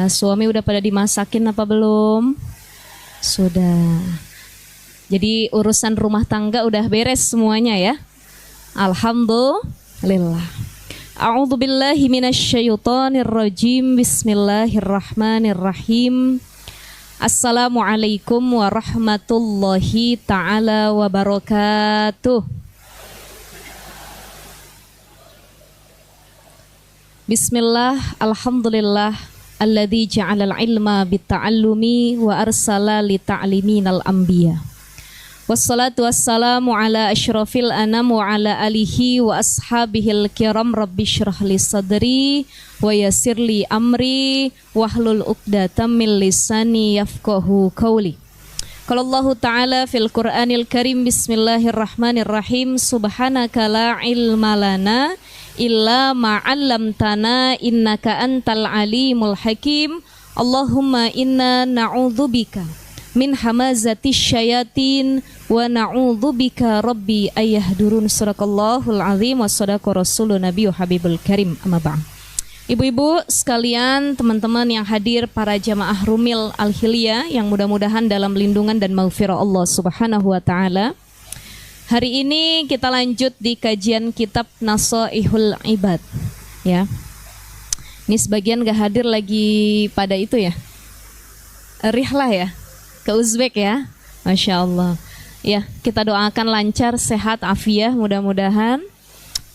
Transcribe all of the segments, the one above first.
Suami udah pada dimasakin apa belum? Sudah. Jadi urusan rumah tangga udah beres semuanya ya. Alhamdulillah. A'udzu billahi minasyaitonir rajim. Bismillahirrahmanirrahim. Assalamualaikum warahmatullahi taala wabarakatuh. Bismillah, alhamdulillah, alladzi ja'alal ilma bitta'allumi wa arsala lita'liminal anbiya. Wassalatu wassalamu ala asyrafil anam wa ala alihi wa ashabihil kiram. Rabbi syrah li sadri wa yassir li amri wahlul uqdatam min lisani yafqahu qawli. Qala Allah Ta'ala fil Qur'anil Karim. Bismillahirrahmanirrahim. Subhanaka la ilma lana illa ma'allamtana innaka antal alimul hakim. Allahumma inna na'udzubika min hamazatis syayatin wa na'udzubika rabbi ayahdurun. Sadaqallahul azim wa sadaqa rasulun nabiyyu habibul karim. Amma ba'd. Ibu-ibu sekalian, teman-teman yang hadir, para jamaah Rumil Al-Hilya yang mudah-mudahan dalam lindungan dan maghfirah Allah Subhanahu wa taala. Hari ini kita lanjut di kajian kitab Nasaihul Ibad ya. Ini sebagian gak hadir lagi pada itu ya, rihlah ya, ke Uzbek ya. Masya Allah. Ya, kita doakan lancar, sehat, afiah mudah-mudahan.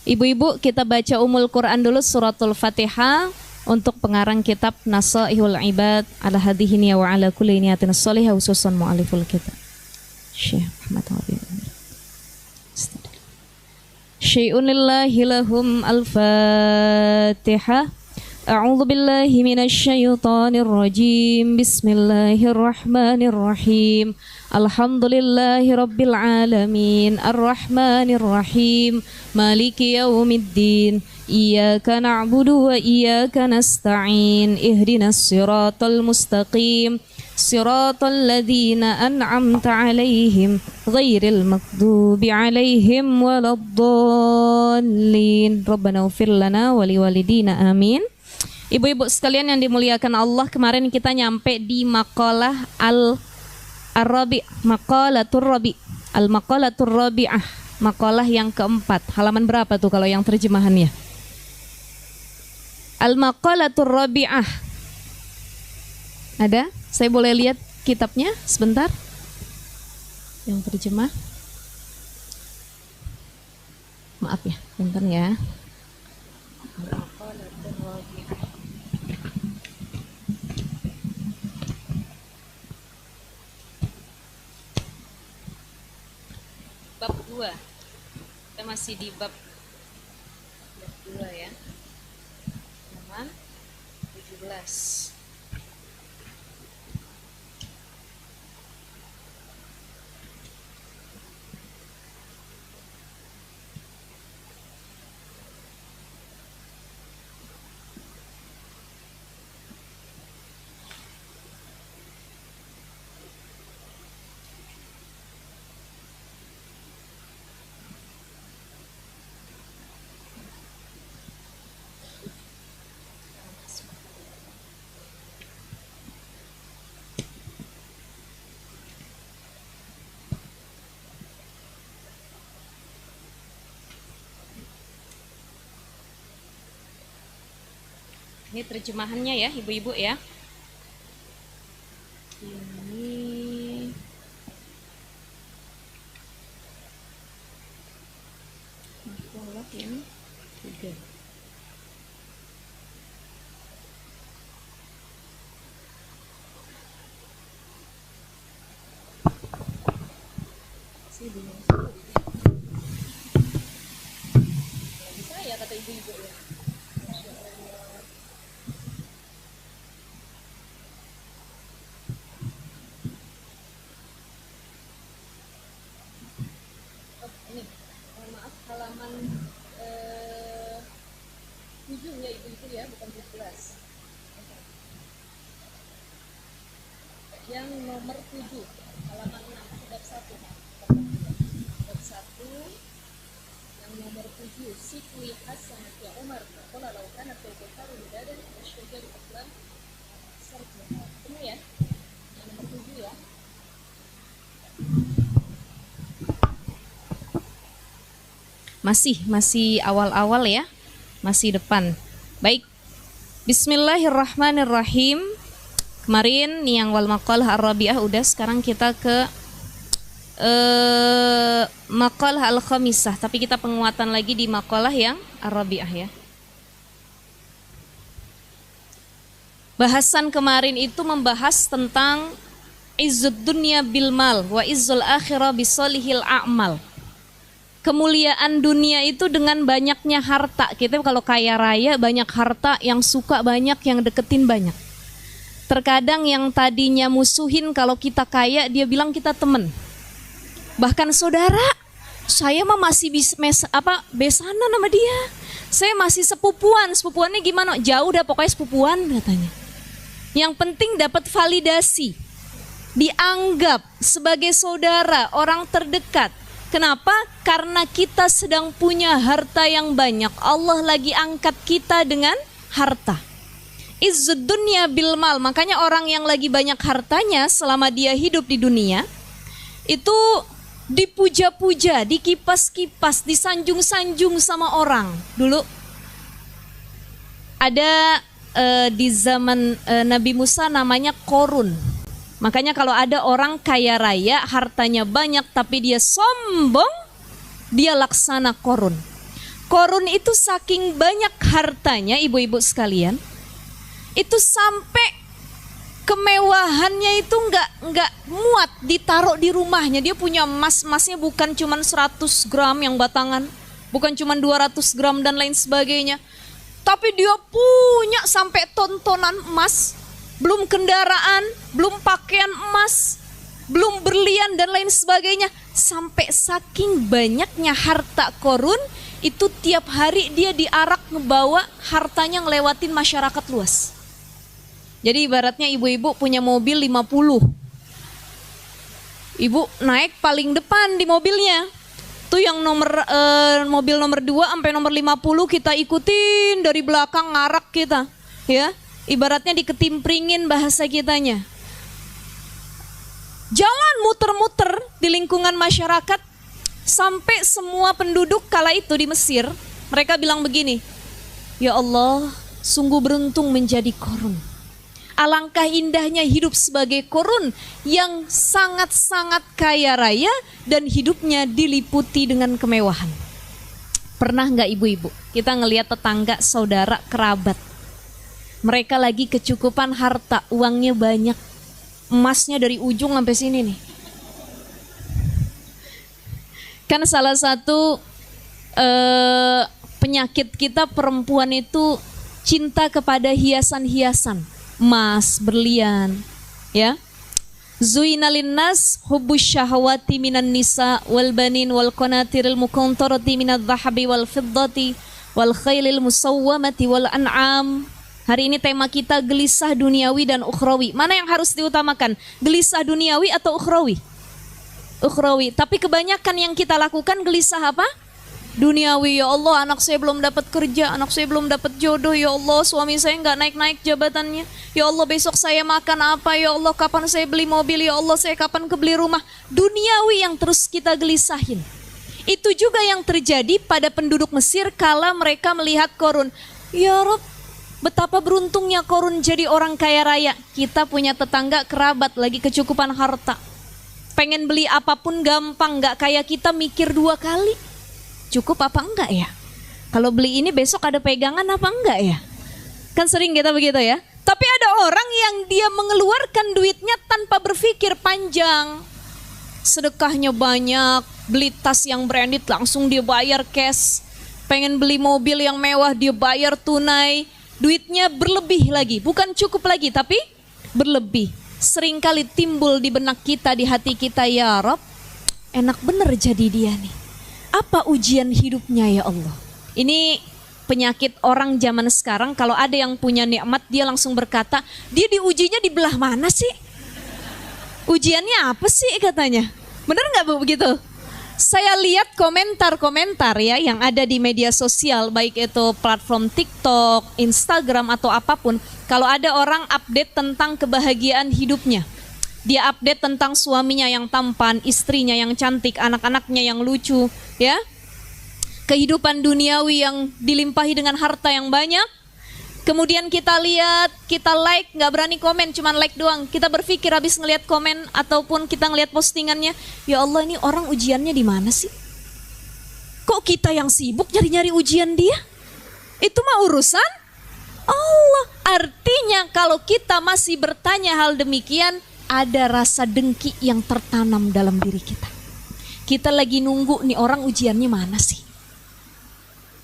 Ibu-ibu, kita baca Ummul Quran dulu, suratul Fatihah, untuk pengarang kitab Nasaihul Ibad ala hadhihi wa ala kulli niyatin shalihah, khususan mu'aliful kitab Syekh Muhammad Habib. Syai'un lillahi lahum al-Fatihah. A'udzu billahi minasyaitonir rajim. Bismillahirrahmanirrahim. Alhamdulillahi rabbil alamin. Arrahmanir rahim. Maliki yaumiddin. Iyyaka na'budu wa iyyaka nasta'in. Ihdinas siratal mustaqim. Siratal ladzina an'amta 'alaihim ghairil maghdubi 'alaihim waladdallin. Rabbana ighfir lana wa liwalidina amin. Ibu-ibu sekalian yang dimuliakan Allah, kemarin kita nyampe di maqalah al-rabi', maqalatur rabi', al-maqalatur rabi'ah, maqalah yang keempat. Halaman berapa tuh kalau yang terjemahannya? Al-maqalatur rabi'ah. Ada? Saya boleh lihat kitabnya sebentar? Yang terjemah. Maaf ya, bentar ya. Bab 2. Kita masih di bab 2 ya. Halaman 17. Ini terjemahannya ya, ibu-ibu ya. Ini makalah yang 3. Bisa ya kata ibu-ibu ya. Halaman 7 ya ibu-ibu ya, bukan 17. Yang nomor 7, halaman 6, bab 1. Bab 1 yang nomor 7, Sikli Hasan ya Umar. Qala law kana fil qari midadan asyjar al-islam Masih awal-awal ya. Masih depan. Baik. Bismillahirrahmanirrahim. Kemarin yang wal maqalah ar-rabi'ah udah, sekarang kita ke maqalah al-khamisah, tapi kita penguatan lagi di maqalah yang ar-rabi'ah ya. Bahasan kemarin itu membahas tentang izzud dunya bil mal wa izzul akhirah bisolihil a'mal. Kemuliaan dunia itu dengan banyaknya harta. Kita kalau kaya raya, banyak harta, yang suka banyak, yang deketin banyak. Terkadang yang tadinya musuhin kalau kita kaya, dia bilang kita temen. Bahkan saudara, saya mah masih besanan sama dia. Saya masih sepupuan. Sepupuannya gimana? Jauh dah, pokoknya sepupuan katanya. Yang penting dapat validasi, dianggap sebagai saudara, orang terdekat. Kenapa? Karena kita sedang punya harta yang banyak. Allah lagi angkat kita dengan harta. Izzud dunya bil mal. Makanya orang yang lagi banyak hartanya selama dia hidup di dunia itu dipuja-puja, dikipas-kipas, disanjung-sanjung sama orang. Dulu ada di zaman Nabi Musa namanya Korun. Makanya kalau ada orang kaya raya, hartanya banyak tapi dia sombong, dia laksana Korun. Korun itu saking banyak hartanya, ibu-ibu sekalian, itu sampai kemewahannya itu nggak muat ditaruh di rumahnya. Dia punya emasnya bukan cuma 100 gram yang batangan, bukan cuma 200 gram dan lain sebagainya, tapi dia punya sampai tontonan emas. Belum kendaraan, belum pakaian emas, belum berlian dan lain sebagainya. Sampai saking banyaknya harta Korun, itu tiap hari dia diarak ngebawa hartanya ngelewatin masyarakat luas. Jadi ibaratnya ibu-ibu punya mobil 50. Ibu naik paling depan di mobilnya. Tuh yang mobil nomor 2 sampai nomor 50 kita ikutin dari belakang, ngarak kita. Ya. Ibaratnya diketimpringin bahasa kitanya. Jalan muter-muter di lingkungan masyarakat sampai semua penduduk kala itu di Mesir, mereka bilang begini, ya Allah, sungguh beruntung menjadi Korun. Alangkah indahnya hidup sebagai Korun yang sangat-sangat kaya raya dan hidupnya diliputi dengan kemewahan. Pernah nggak ibu-ibu kita ngelihat tetangga, saudara, kerabat, mereka lagi kecukupan harta, uangnya banyak, emasnya dari ujung sampai sini nih. Kan salah satu penyakit kita perempuan itu cinta kepada hiasan-hiasan, emas, berlian, ya. Zuina linnas hubbus syahawati minan nisa wal banin wal qanatiril muqantarati minadh dhahabi wal fiddati wal khailil musawwamati wal an'am. Hari ini tema kita gelisah duniawi dan ukhrawi. Mana yang harus diutamakan? Gelisah duniawi atau ukhrawi? Ukhrawi. Tapi kebanyakan yang kita lakukan gelisah apa? Duniawi. Ya Allah, anak saya belum dapat kerja, anak saya belum dapat jodoh. Ya Allah, suami saya nggak naik-naik jabatannya. Ya Allah, besok saya makan apa? Ya Allah, kapan saya beli mobil? Ya Allah, saya kapan kebeli rumah? Duniawi yang terus kita gelisahin. Itu juga yang terjadi pada penduduk Mesir kala mereka melihat Korun. Ya Rabb, betapa beruntungnya Korun jadi orang kaya raya. Kita punya tetangga, kerabat lagi kecukupan harta. Pengen beli apapun gampang, gak kayak kita mikir 2 kali. Cukup apa enggak ya? Kalau beli ini besok ada pegangan apa enggak ya? Kan sering kita begitu ya. Tapi ada orang yang dia mengeluarkan duitnya tanpa berpikir panjang. Sedekahnya banyak, beli tas yang branded langsung dia bayar cash. Pengen beli mobil yang mewah dia bayar tunai. Duitnya berlebih lagi, bukan cukup lagi tapi berlebih. Seringkali timbul di benak kita, di hati kita, ya Rob, enak bener jadi dia nih. Apa ujian hidupnya ya Allah? Ini penyakit orang zaman sekarang, kalau ada yang punya nikmat dia langsung berkata, dia diujinya di belah mana sih? Ujiannya apa sih katanya? Bener nggak Bu begitu? Saya lihat komentar-komentar ya yang ada di media sosial, baik itu platform TikTok, Instagram atau apapun. Kalau ada orang update tentang kebahagiaan hidupnya, dia update tentang suaminya yang tampan, istrinya yang cantik, anak-anaknya yang lucu, ya. kehidupan duniawi yang dilimpahi dengan harta yang banyak. Kemudian kita lihat, kita like, gak berani komen, cuman like doang. Kita berpikir habis ngelihat komen ataupun kita ngelihat postingannya, ya Allah ini orang ujiannya di mana sih? Kok kita yang sibuk nyari-nyari ujian dia? Itu mah urusan Allah. Artinya kalau kita masih bertanya hal demikian, ada rasa dengki yang tertanam dalam diri kita. Kita lagi nunggu nih orang ujiannya mana sih?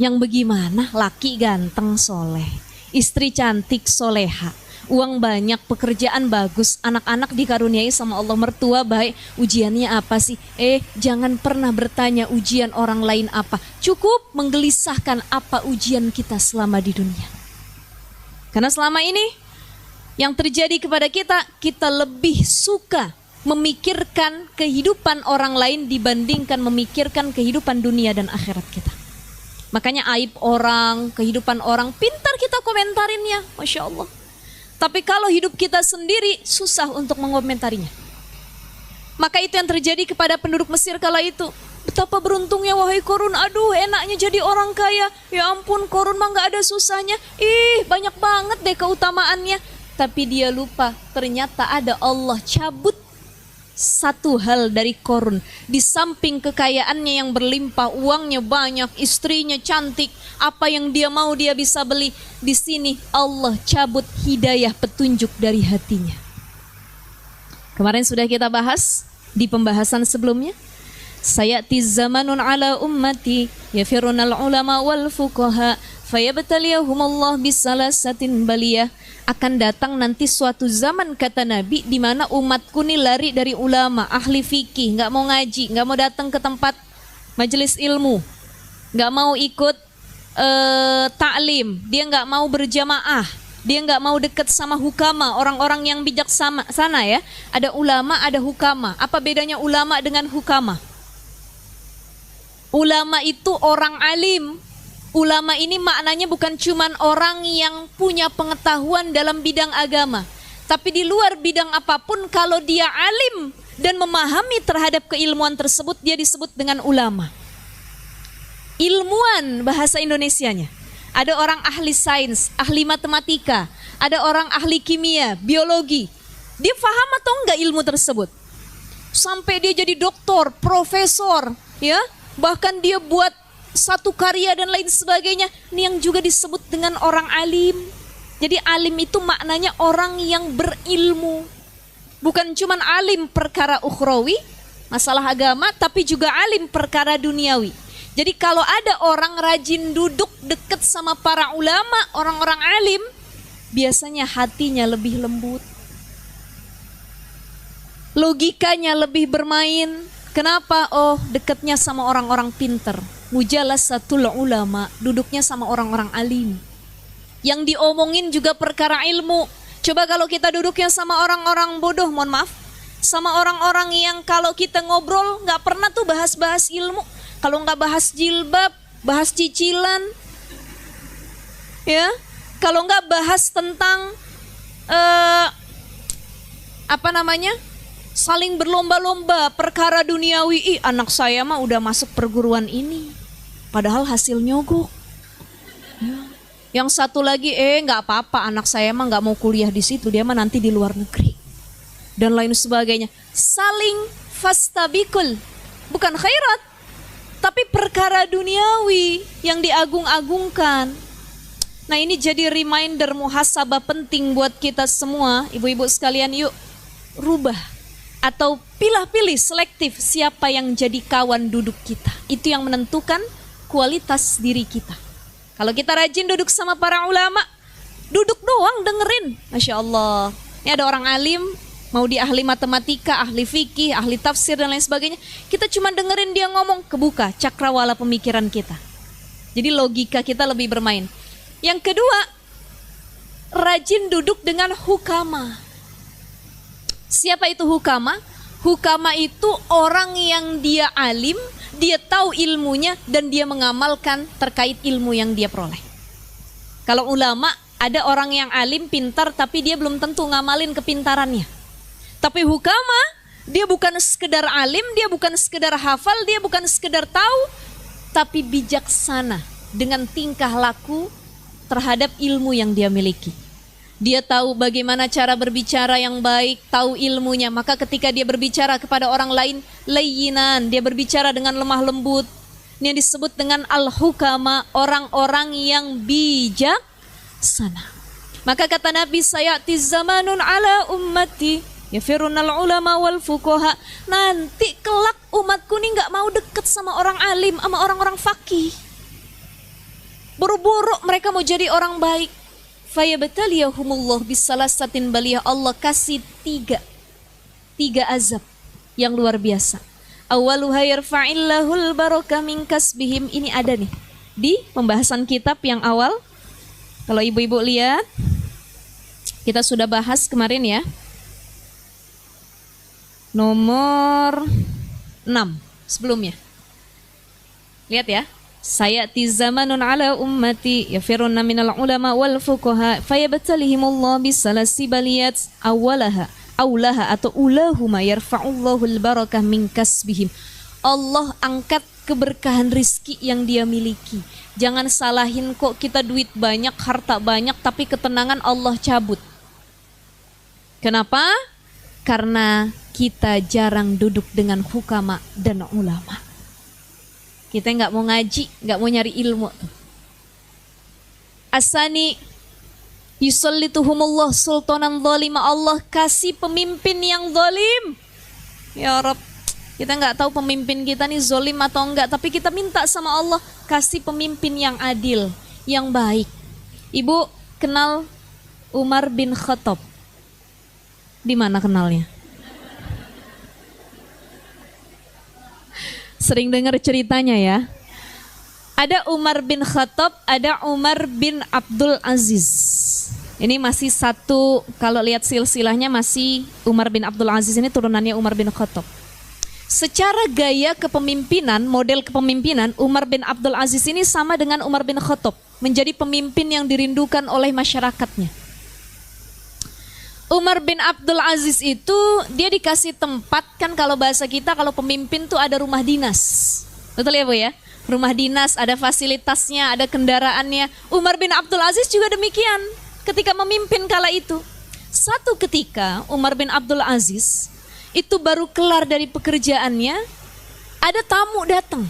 Yang bagaimana? Laki ganteng soleh, istri cantik soleha, uang banyak, pekerjaan bagus, anak-anak dikaruniai sama Allah, mertua baik, ujiannya apa sih? Jangan pernah bertanya ujian orang lain apa. Cukup menggelisahkan apa ujian kita selama di dunia. Karena selama ini yang terjadi kepada kita, kita lebih suka memikirkan kehidupan orang lain dibandingkan memikirkan kehidupan dunia dan akhirat kita. Makanya aib orang, kehidupan orang, pintar kita komentarinnya, Masya Allah. Tapi kalau hidup kita sendiri, susah untuk mengomentarinya. Maka itu yang terjadi kepada penduduk Mesir kala itu. Betapa beruntungnya wahai Korun, aduh enaknya jadi orang kaya. Ya ampun, Korun mah gak ada susahnya. Banyak banget deh keutamaannya. Tapi dia lupa, ternyata ada Allah cabut satu hal dari Korun. Di samping kekayaannya yang berlimpah, uangnya banyak, istrinya cantik, apa yang dia mau dia bisa beli. Di sini Allah cabut hidayah petunjuk dari hatinya. Kemarin sudah kita bahas di pembahasan sebelumnya. Sayati zamanun ala ummati yafirunal ulama wal fuqaha fayabtaliyahumullah bisalasatin baliyah. Akan datang nanti suatu zaman kata Nabi di mana umatku nih lari dari ulama, ahli fikih, nggak mau ngaji, nggak mau datang ke tempat majelis ilmu, nggak mau ikut taklim, dia nggak mau berjamaah, dia nggak mau dekat sama hukama, orang-orang yang bijaksana sana ya. Ada ulama, ada hukama. Apa bedanya ulama dengan hukama? Ulama itu orang alim. Ulama ini maknanya bukan cuma orang yang punya pengetahuan dalam bidang agama, tapi di luar bidang apapun kalau dia alim dan memahami terhadap keilmuan tersebut, dia disebut dengan ulama. Ilmuwan bahasa Indonesianya. Ada orang ahli sains, ahli matematika, ada orang ahli kimia, biologi. Dia paham atau enggak ilmu tersebut? Sampai dia jadi doktor, profesor, ya, bahkan dia buat satu karya dan lain sebagainya. Ini yang juga disebut dengan orang alim. Jadi alim itu maknanya orang yang berilmu. Bukan cuma alim perkara ukhrawi, masalah agama, tapi juga alim perkara duniawi. Jadi kalau ada orang rajin duduk dekat sama para ulama, orang-orang alim, biasanya hatinya lebih lembut, logikanya lebih bermain. Kenapa? Oh, dekatnya sama orang-orang pinter. Mujalasatul ulama, duduknya sama orang-orang alim. Yang diomongin juga perkara ilmu. Coba kalau kita duduknya sama orang-orang bodoh, mohon maaf, sama orang-orang yang kalau kita ngobrol nggak pernah tuh bahas-bahas ilmu. Kalau nggak bahas jilbab, bahas cicilan, ya. Kalau nggak bahas tentang saling berlomba-lomba perkara duniawi. Anak saya mah udah masuk perguruan ini, padahal hasil nyogok. Yang satu lagi, nggak apa-apa, anak saya mah nggak mau kuliah di situ, dia mah nanti di luar negeri, dan lain sebagainya. Saling fastabikul, bukan khairat, tapi perkara duniawi yang diagung-agungkan. Nah ini jadi reminder muhasabah penting buat kita semua, ibu-ibu sekalian. Yuk rubah atau pilih-pilih selektif siapa yang jadi kawan duduk kita. Itu yang menentukan kualitas diri kita. Kalau kita rajin duduk sama para ulama, duduk doang dengerin, Masya Allah. Ini ada orang alim, mau dia ahli matematika, ahli fikih, ahli tafsir dan lain sebagainya. Kita cuma dengerin dia ngomong, kebuka cakrawala pemikiran kita. Jadi logika kita lebih bermain. Yang kedua, rajin duduk dengan hukama. Siapa itu hukama? Hukama itu orang yang dia alim, dia tahu ilmunya dan dia mengamalkan terkait ilmu yang dia peroleh. Kalau ulama, ada orang yang alim, pintar, tapi dia belum tentu ngamalin kepintarannya. Tapi hukama, dia bukan sekedar alim, dia bukan sekedar hafal, dia bukan sekedar tahu, tapi bijaksana dengan tingkah laku terhadap ilmu yang dia miliki. Dia tahu bagaimana cara berbicara yang baik, tahu ilmunya. Maka ketika dia berbicara kepada orang lain, layyinan, dia berbicara dengan lemah lembut. Ini yang disebut dengan al-hukama, orang-orang yang bijaksana. Maka kata Nabi, sayati zamanun ala ummati yafirunal ulama wal fuqaha. Nanti kelak umatku ini gak mau deket sama orang alim, sama orang-orang faqih. Buru-buru mereka mau jadi orang baik. Fayabtaliyahumullah bisalasatin baliyah. Allah kasih tiga azab yang luar biasa. Awaluha yarfa'illahul barakah min kasbihim. Ini ada nih di pembahasan kitab yang awal. Kalau ibu-ibu lihat, kita sudah bahas kemarin ya, nomor 6 sebelumnya. Lihat ya. Sayati zamanun ala ummati yafiruna minal ulama wal fuqaha fayabtalihimullah bisalasi baliyat awalaha atau ulahuma yarfa'ullahul barakah min kasbihim. Allah angkat keberkahan rizki yang dia miliki. Jangan salahin kok kita duit banyak, harta banyak, tapi ketenangan Allah cabut. Kenapa? Karena kita jarang duduk dengan hukama dan ulama. Kita nggak mau ngaji, nggak mau nyari ilmu. Asani yusallituhumullah sultanan zalima. Allah kasih pemimpin yang zalim. Ya Rabb, kita nggak tahu pemimpin kita nih zalim atau enggak, tapi kita minta sama Allah kasih pemimpin yang adil, yang baik. Ibu kenal Umar bin Khattab? Di mana kenalnya? Sering dengar ceritanya ya. Ada Umar bin Khattab, ada Umar bin Abdul Aziz. Ini masih satu, kalau lihat silsilahnya masih Umar bin Abdul Aziz ini turunannya Umar bin Khattab. Secara gaya kepemimpinan, model kepemimpinan, Umar bin Abdul Aziz ini sama dengan Umar bin Khattab, menjadi pemimpin yang dirindukan oleh masyarakatnya. Umar bin Abdul Aziz itu dia dikasih tempat, kan kalau bahasa kita kalau pemimpin tuh ada rumah dinas. Betul ya Bu ya? Rumah dinas, ada fasilitasnya, ada kendaraannya. Umar bin Abdul Aziz juga demikian ketika memimpin kala itu. Satu ketika Umar bin Abdul Aziz itu baru kelar dari pekerjaannya, ada tamu datang.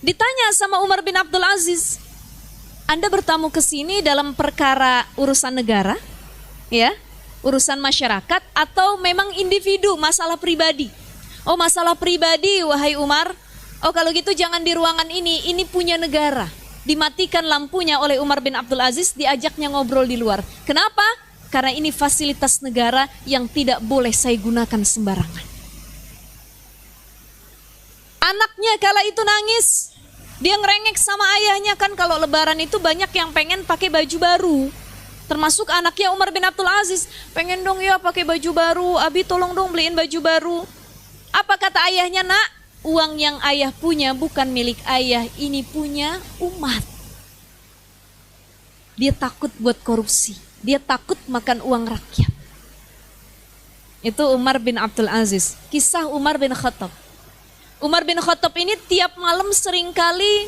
Ditanya sama Umar bin Abdul Aziz, Anda bertamu ke sini dalam perkara urusan negara? Ya, urusan masyarakat atau memang individu, masalah pribadi? Oh, masalah pribadi wahai Umar. Oh, kalau gitu jangan di ruangan ini punya negara. Dimatikan lampunya oleh Umar bin Abdul Aziz, diajaknya ngobrol di luar. Kenapa? Karena ini fasilitas negara yang tidak boleh saya gunakan sembarangan. Anaknya kala itu nangis. Dia ngerengek sama ayahnya, kan kalau lebaran itu banyak yang pengen pakai baju baru. Termasuk anaknya Umar bin Abdul Aziz, pengen dong ya pakai baju baru, Abi tolong dong beliin baju baru. Apa kata ayahnya? Nak, uang yang ayah punya bukan milik ayah, ini punya umat. Dia takut buat korupsi, dia takut makan uang rakyat. Itu Umar bin Abdul Aziz. Kisah Umar bin Khattab. Umar bin Khattab ini tiap malam seringkali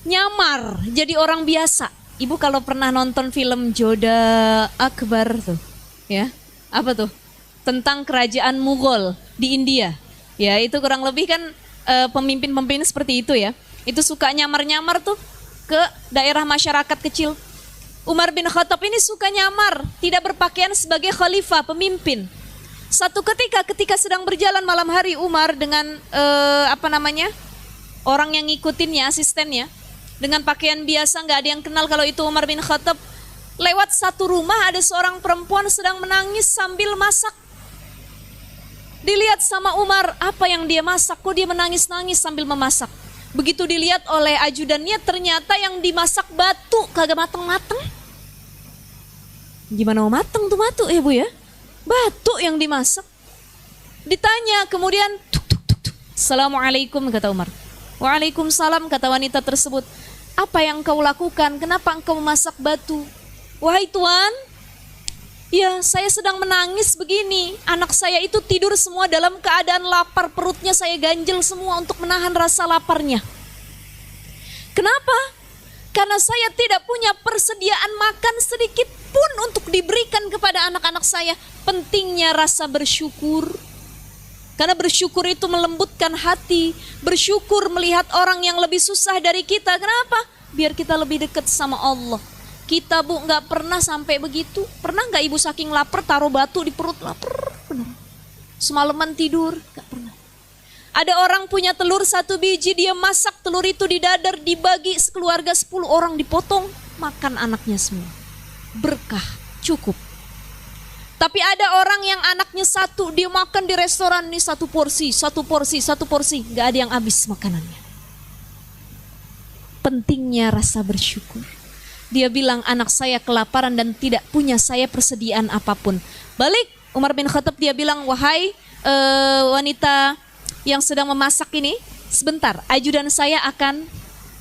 nyamar jadi orang biasa. Ibu kalau pernah nonton film Joda Akbar tuh, ya, apa tuh? Tentang kerajaan Mughal di India. Ya, itu kurang lebih kan pemimpin-pemimpin seperti itu ya. Itu suka nyamar-nyamar tuh ke daerah masyarakat kecil. Umar bin Khattab ini suka nyamar, tidak berpakaian sebagai khalifah, pemimpin. Satu ketika sedang berjalan malam hari, Umar dengan orang yang ngikutinnya, asistennya, dengan pakaian biasa, nggak ada yang kenal kalau itu Umar bin Khattab. Lewat satu rumah ada seorang perempuan sedang menangis sambil masak. Dilihat sama Umar, apa yang dia masak? Kok dia menangis-nangis sambil memasak? Begitu dilihat oleh ajudannya, ternyata yang dimasak batu, kagak mateng-mateng. Gimana mau mateng tuh batu ya Bu ya? Batu yang dimasak. Ditanya kemudian, tuk, tuk, tuk, tuk. Assalamualaikum kata Umar. Waalaikumsalam kata wanita tersebut. Apa yang kau lakukan? Kenapa engkau memasak batu? Wahai tuan, Ya, saya sedang menangis begini. Anak saya itu tidur semua dalam keadaan lapar. Perutnya saya ganjel semua untuk menahan rasa laparnya. Kenapa? Karena saya tidak punya persediaan makan sedikit pun untuk diberikan kepada anak-anak saya. Pentingnya rasa bersyukur. Karena bersyukur itu melembutkan hati. Bersyukur melihat orang yang lebih susah dari kita. Kenapa? Biar kita lebih dekat sama Allah. Kita Bu nggak pernah sampai begitu. Pernah nggak ibu saking lapar taruh batu di perut? Lapar benar. Semalaman tidur nggak pernah. Ada orang punya telur 1 biji, dia masak telur itu di dadar, dibagi sekeluarga 10 orang dipotong, makan anaknya semua. Berkah, cukup. Tapi ada orang yang anaknya 1, dia makan di restoran nih 1 porsi, 1 porsi, 1 porsi, nggak ada yang habis makanannya. Pentingnya rasa bersyukur. Dia bilang anak saya kelaparan dan tidak punya saya persediaan apapun. Balik Umar bin Khattab dia bilang, wahai wanita yang sedang memasak ini, sebentar ajudan saya akan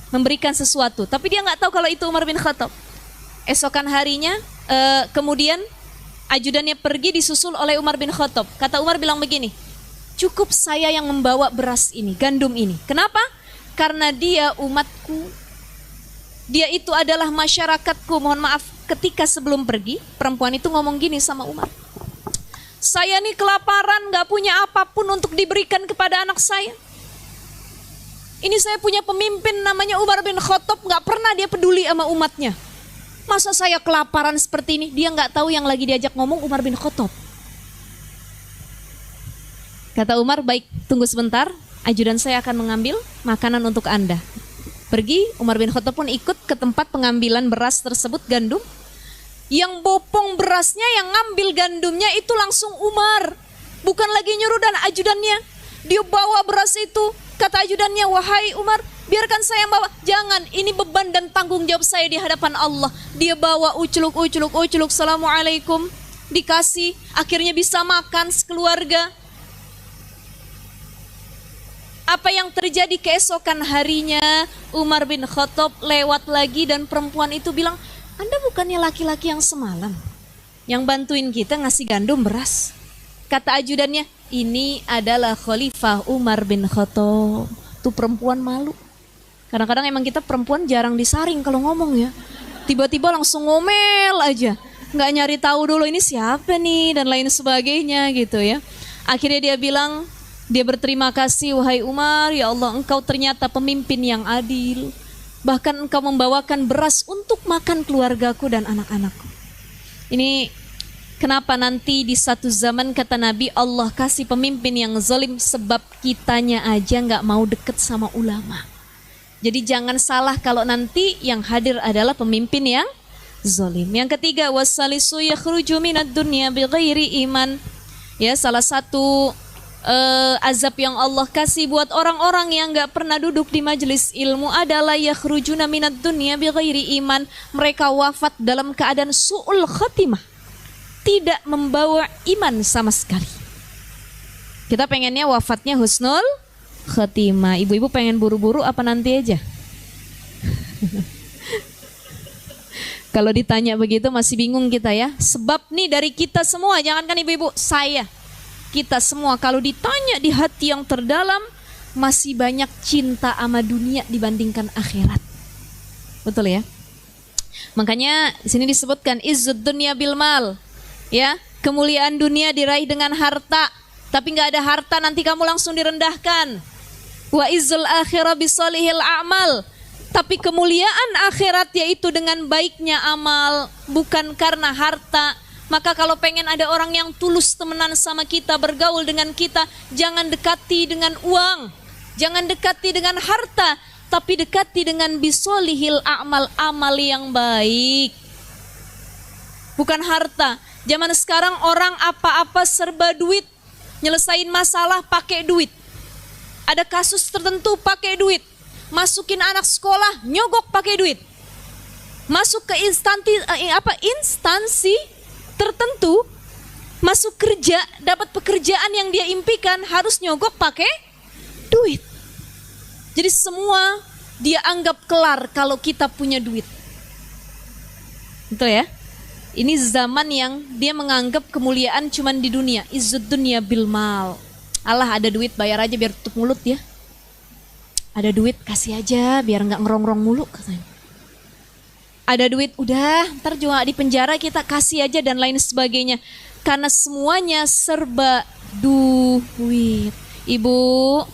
memberikan sesuatu. Tapi dia nggak tahu kalau itu Umar bin Khattab. Esokan harinya kemudian ajudannya pergi disusul oleh Umar bin Khattab. Kata Umar bilang begini, cukup saya yang membawa beras ini, gandum ini. Kenapa? Karena dia umatku. Dia itu adalah masyarakatku. Mohon maaf, ketika sebelum pergi, perempuan itu ngomong gini sama Umar. Saya nih kelaparan, gak punya apapun untuk diberikan kepada anak saya. Ini saya punya pemimpin namanya Umar bin Khattab, gak pernah dia peduli sama umatnya. Masa saya kelaparan seperti ini? Dia gak tahu yang lagi diajak ngomong Umar bin Khattab. Kata Umar, baik tunggu sebentar, ajudan saya akan mengambil makanan untuk Anda. Pergi, Umar bin Khattab pun ikut ke tempat pengambilan beras tersebut, gandum. Yang bopong berasnya, yang ngambil gandumnya itu langsung Umar. Bukan lagi nyuruh dan ajudannya. Dia bawa beras itu. Kata ajudannya, wahai Umar, biarkan saya bawa. Jangan, ini beban dan tanggung jawab saya di hadapan Allah. Dia bawa uculuk, Assalamualaikum. Dikasih, akhirnya bisa makan sekeluarga. Apa yang terjadi keesokan harinya, Umar bin Khattab lewat lagi dan perempuan itu bilang, Anda bukannya laki-laki yang semalam yang bantuin kita ngasih gandum beras? Kata ajudannya, ini adalah Khalifah Umar bin Khattab. Tuh perempuan malu. Kadang-kadang emang kita perempuan jarang disaring kalau ngomong ya. Tiba-tiba langsung ngomel aja. Nggak nyari tahu dulu ini siapa nih dan lain sebagainya gitu ya. Akhirnya dia bilang, dia berterima kasih, wahai Umar, ya Allah engkau ternyata pemimpin yang adil. Bahkan engkau membawakan beras untuk makan keluargaku dan anak-anakku. Ini kenapa nanti di satu zaman kata Nabi Allah kasih pemimpin yang zalim sebab kitanya aja gak mau deket sama ulama. Jadi jangan salah kalau nanti yang hadir adalah pemimpin yang zalim. Yang ketiga, wasalisu yakhruju minad dunya bighairi iman. Ya, salah satu azab yang Allah kasih buat orang-orang yang gak pernah duduk di majelis ilmu adalah yakhrujuna minad dunya bighairi iman. Mereka wafat dalam keadaan su'ul khatimah, tidak membawa iman sama sekali. Kita pengennya wafatnya husnul khatimah. Ibu-ibu pengen buru-buru apa nanti aja? Kalau ditanya begitu masih bingung kita ya. Sebab nih dari kita semua, jangankan ibu-ibu, kita semua kalau ditanya di hati yang terdalam masih banyak cinta sama dunia dibandingkan akhirat. Betul ya? Makanya di sini disebutkan izzud dunya bil mal. Ya, kemuliaan dunia diraih dengan harta, tapi nggak ada harta nanti kamu langsung direndahkan. Wa izzul akhirah bisolihil a'mal. Tapi kemuliaan akhirat yaitu dengan baiknya amal, bukan karena harta. Maka kalau pengen ada orang yang tulus temenan sama kita, bergaul dengan kita, jangan dekati dengan uang, jangan dekati dengan harta, tapi dekati dengan bisolihil a'mal, amal yang baik. Bukan harta. Zaman sekarang orang apa-apa serba duit, nyelesain masalah pakai duit. Ada kasus tertentu pakai duit. Masukin anak sekolah nyogok pakai duit. Masuk ke instansi tertentu, masuk kerja, dapat pekerjaan yang dia impikan, harus nyogok pakai duit. Jadi semua dia anggap kelar kalau kita punya duit. Betul ya? Ini zaman yang dia menganggap kemuliaan cuman di dunia. Izzud dunya bil mal. Allah ada duit bayar aja biar tutup mulut ya. Ada duit kasih aja biar nggak ngerongrong mulu katanya. Ada duit udah ntar juga di penjara kita kasih aja dan lain sebagainya. Karena semuanya serba duit. Ibu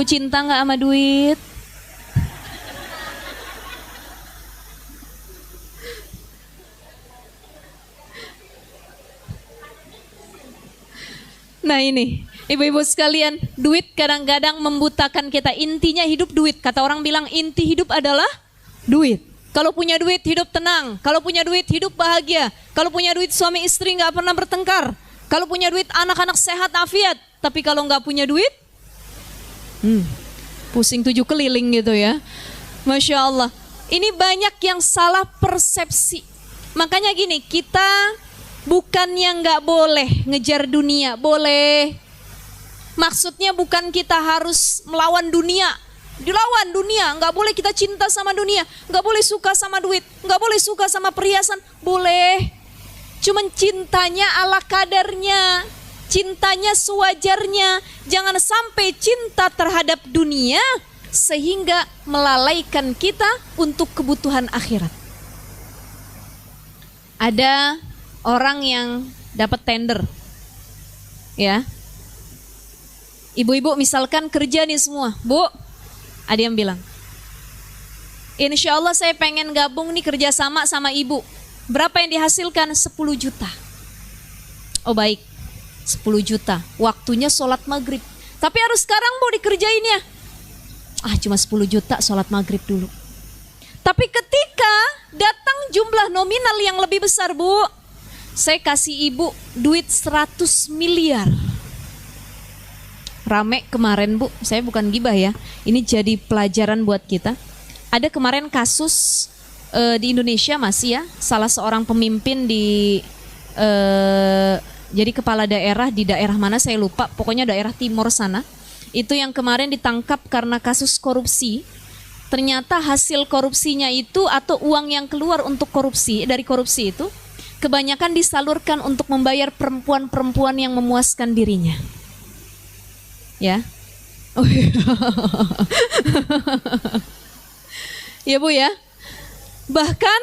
cinta nggak sama duit? Nah ini, ibu-ibu sekalian, duit kadang-kadang membutakan kita. Intinya hidup duit. Kata orang bilang inti hidup adalah duit. Kalau punya duit hidup tenang. Kalau punya duit hidup bahagia. Kalau punya duit suami istri gak pernah bertengkar. Kalau punya duit anak-anak sehat afiat. Tapi kalau gak punya duit, pusing 7 keliling gitu ya. Masya Allah. Ini banyak yang salah persepsi. Makanya gini, kita bukannya nggak boleh ngejar dunia, boleh. Maksudnya bukan kita harus melawan dunia. Dilawan dunia, nggak boleh kita cinta sama dunia, nggak boleh suka sama duit, nggak boleh suka sama perhiasan, boleh. Cuman cintanya ala kadarnya, cintanya sewajarnya. Jangan sampai cinta terhadap dunia sehingga melalaikan kita untuk kebutuhan akhirat. Ada orang yang dapat tender, ya. Ibu-ibu misalkan kerja nih semua, Bu, ada yang bilang, insya Allah saya pengen gabung nih kerja sama ibu. Berapa yang dihasilkan? 10 juta. Oh baik, 10 juta. Waktunya sholat maghrib. Tapi harus sekarang Bu dikerjain ya. Cuma 10 juta sholat maghrib dulu. Tapi ketika datang jumlah nominal yang lebih besar, Bu, saya kasih ibu duit 100 miliar. Rame kemarin Bu, saya bukan gibah ya. Ini jadi pelajaran buat kita. Ada kemarin kasus di Indonesia masih ya. Salah seorang pemimpin jadi kepala daerah di daerah mana saya lupa. Pokoknya daerah timur sana. Itu yang kemarin ditangkap karena kasus korupsi. Ternyata hasil korupsinya itu atau uang yang keluar untuk korupsi, dari korupsi itu kebanyakan disalurkan untuk membayar perempuan-perempuan yang memuaskan dirinya. Ya. Oh iya. Ya Bu ya. Bahkan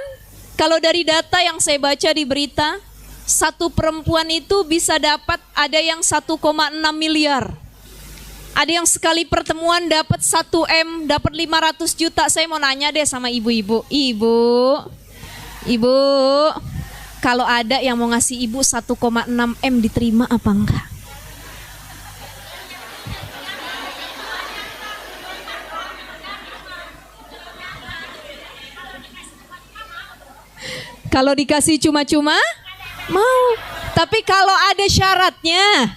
kalau dari data yang saya baca di berita, satu perempuan itu bisa dapat ada yang 1,6 miliar. Ada yang sekali pertemuan dapat 1M, dapat 500 juta. Saya mau nanya deh sama ibu-ibu. Ibu, kalau ada yang mau ngasih ibu 1,6M diterima apa enggak? Kalau dikasih cuma-cuma, mau. Tapi kalau ada syaratnya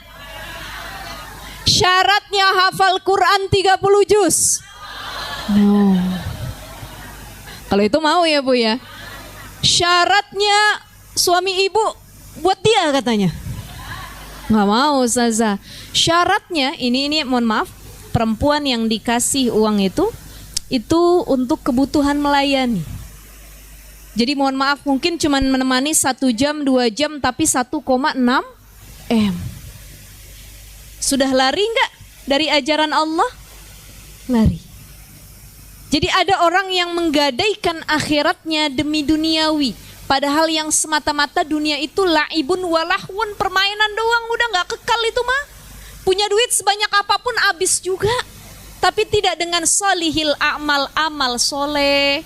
hafal Quran 30 juz. No. Kalau itu mau ya Bu ya. Syaratnya suami ibu buat dia katanya. Nggak mau Ustazah. Syaratnya ini mohon maaf, perempuan yang dikasih uang itu untuk kebutuhan melayani. Jadi mohon maaf mungkin cuma menemani 1 jam 2 jam tapi 1,6 M. Sudah lari nggak dari ajaran Allah? Lari. Jadi ada orang yang menggadaikan akhiratnya demi duniawi. Padahal yang semata-mata dunia itu laibun walahun, permainan doang, udah nggak kekal itu mah. Punya duit sebanyak apapun habis juga. Tapi tidak dengan solihil amal soleh.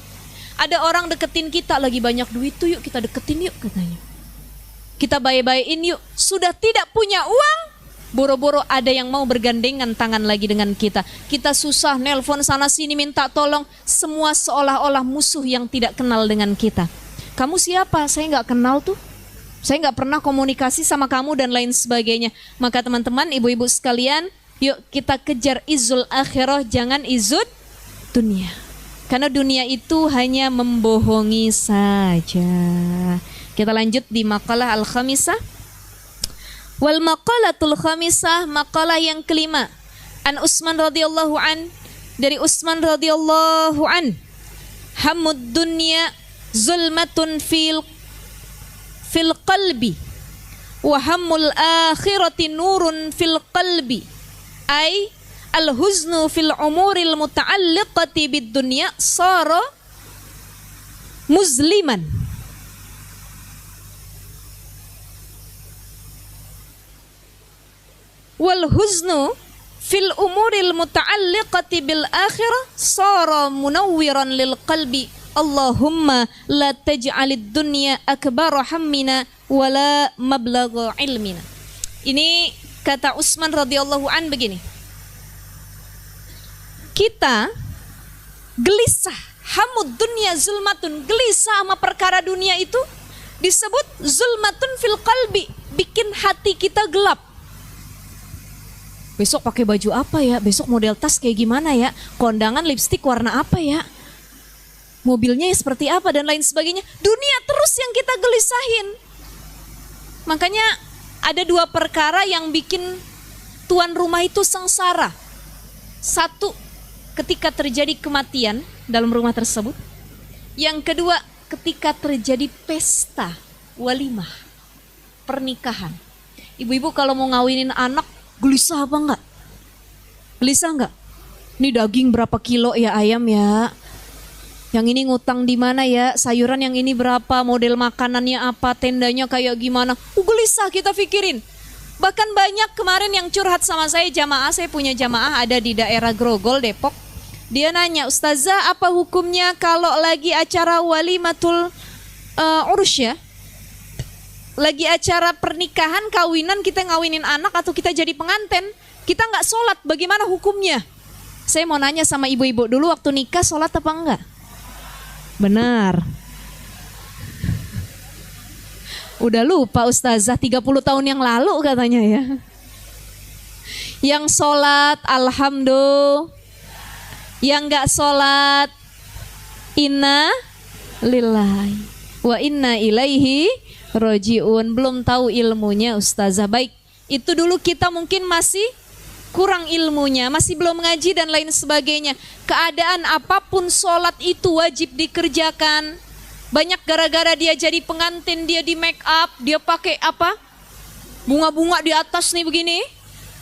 Ada orang deketin kita lagi banyak duit tuh, yuk kita deketin yuk katanya. Kita baik-baikin yuk. Sudah tidak punya uang, boro-boro ada yang mau bergandengan tangan lagi dengan kita. Kita susah nelpon sana sini minta tolong. Semua seolah-olah musuh yang tidak kenal dengan kita. Kamu siapa? Saya nggak kenal tuh. Saya nggak pernah komunikasi sama kamu dan lain sebagainya. Maka teman-teman, ibu-ibu sekalian, yuk kita kejar izul akhirah, jangan izud dunia. Karena dunia itu hanya membohongi saja. Kita lanjut di makalah al-khamisah. Wal maqalatul khamisah, makalah yang kelima. An Utsman radhiyallahu an, dari Utsman radhiyallahu an. Hammud dunya zulmatun fil qalbi wa hammul akhirati nurun fil qalbi. Ay al-huznu fil umuril muta'alliqati bid dunya sara muzliman. Wal huznu fil umuril muta'alliqati bil akhirah sara munawwiran lil qalbi. Allahumma la taj'alid dunya akbara hammina wala mablagha ilmina. Ini kata Utsman radhiyallahu an begini. Kita gelisah, hamud dunya zulmatun, gelisah sama perkara dunia itu disebut zulmatun fil qalbi, bikin hati kita gelap. Besok pakai baju apa ya? Besok model tas kayak gimana ya? Kondangan lipstik warna apa ya? Mobilnya seperti apa dan lain sebagainya. Dunia terus yang kita gelisahin. Makanya ada dua perkara yang bikin tuan rumah itu sengsara. Satu, ketika terjadi kematian dalam rumah tersebut. Yang kedua, ketika terjadi pesta walimah, pernikahan. Ibu-ibu kalau mau ngawinin anak, gelisah apa enggak? Gelisah enggak? Ini daging berapa kilo ya ayam ya? Yang ini ngutang di mana ya? Sayuran yang ini berapa? Model makanannya apa? Tendanya kayak gimana? Gelisah kita pikirin. Bahkan banyak kemarin yang curhat sama saya jamaah. Saya punya jamaah ada di daerah Grogol, Depok. Dia nanya, Ustazah apa hukumnya kalau lagi acara walimatul urus ya? Lagi acara pernikahan, kawinan, kita ngawinin anak atau kita jadi pengantin, kita nggak sholat, bagaimana hukumnya? Saya mau nanya sama ibu-ibu dulu, waktu nikah sholat apa enggak? Benar. Udah lupa Ustazah, 30 tahun yang lalu katanya ya. Yang sholat, alhamdulillah. Yang nggak sholat, inna lillahi wa inna ilaihi rojiun. Belum tahu ilmunya Ustazah. Baik, itu dulu kita mungkin masih kurang ilmunya, masih belum ngaji dan lain sebagainya. Keadaan apapun sholat itu wajib dikerjakan. Banyak gara-gara dia jadi pengantin, dia di make up, dia pakai apa? Bunga-bunga di atas nih begini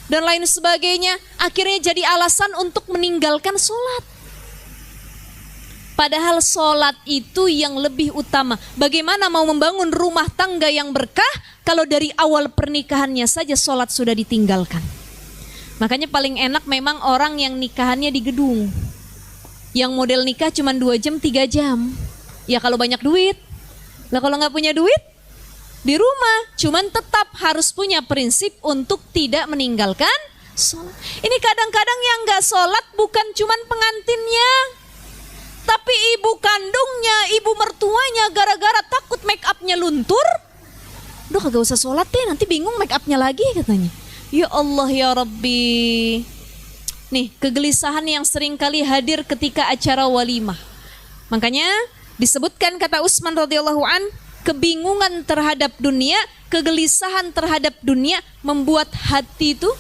dan lain sebagainya. Akhirnya jadi alasan untuk meninggalkan sholat. Padahal sholat itu yang lebih utama. Bagaimana mau membangun rumah tangga yang berkah kalau dari awal pernikahannya saja sholat sudah ditinggalkan. Makanya paling enak memang orang yang nikahannya di gedung. Yang model nikah cuma 2 jam, 3 jam. Ya kalau banyak duit. Lah kalau nggak punya duit, di rumah. Cuman tetap harus punya prinsip untuk tidak meninggalkan sholat. Ini kadang-kadang yang nggak sholat bukan cuman pengantinnya, tapi ibu kandungnya, ibu mertuanya, gara-gara takut make upnya luntur, udah kagak usah sholat deh, nanti bingung make upnya lagi katanya. Ya Allah ya Rabbi. Nih kegelisahan yang sering kali hadir ketika acara walimah. Makanya disebutkan kata Utsman radhiyallahu an, kebingungan terhadap dunia, kegelisahan terhadap dunia membuat hati itu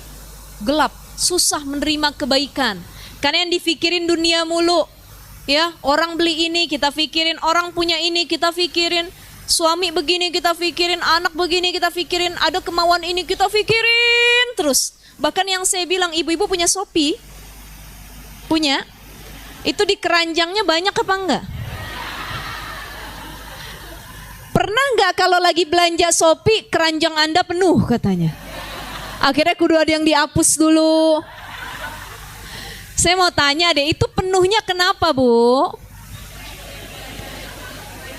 gelap, susah menerima kebaikan. Karena yang difikirin dunia mulu. Ya, orang beli ini kita pikirin, orang punya ini kita pikirin, suami begini kita pikirin, anak begini kita pikirin, ada kemauan ini kita pikirin terus. Bahkan yang saya bilang, ibu-ibu punya Shopee? Punya? Itu di keranjangnya banyak apa enggak? Pernah enggak kalau lagi belanja Shopee keranjang Anda penuh katanya? Akhirnya kudu ada yang dihapus dulu. Saya mau tanya deh, itu penuhnya kenapa Bu?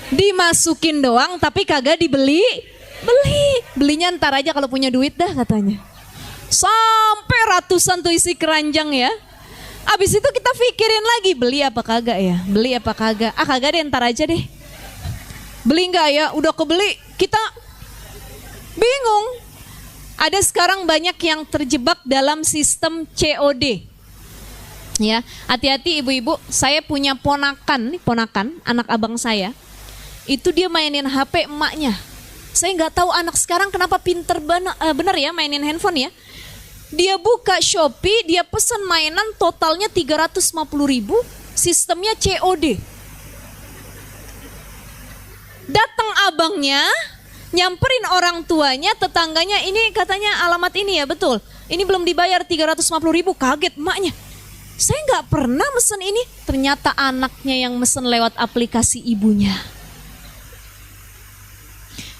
Dimasukin doang tapi kagak dibeli? Belinya ntar aja kalau punya duit dah katanya. Sampai ratusan tuh isi keranjang ya. Abis itu kita pikirin lagi, beli apa kagak ya? Beli apa kagak? Ah kagak deh, ntar aja deh. Beli nggak ya? Udah kebeli, kita bingung. Ada sekarang banyak yang terjebak dalam sistem COD. Ya, hati-hati ibu-ibu. Saya punya ponakan, anak abang saya. Itu dia mainin HP emaknya. Saya nggak tahu anak sekarang kenapa pinter bener ya mainin handphone ya. Dia buka Shopee, dia pesan mainan totalnya 350.000, sistemnya COD. Datang abangnya, nyamperin orang tuanya, tetangganya, ini katanya alamat ini ya, betul. Ini belum dibayar 350.000, kaget emaknya. Saya nggak pernah mesen ini, ternyata anaknya yang mesen lewat aplikasi ibunya.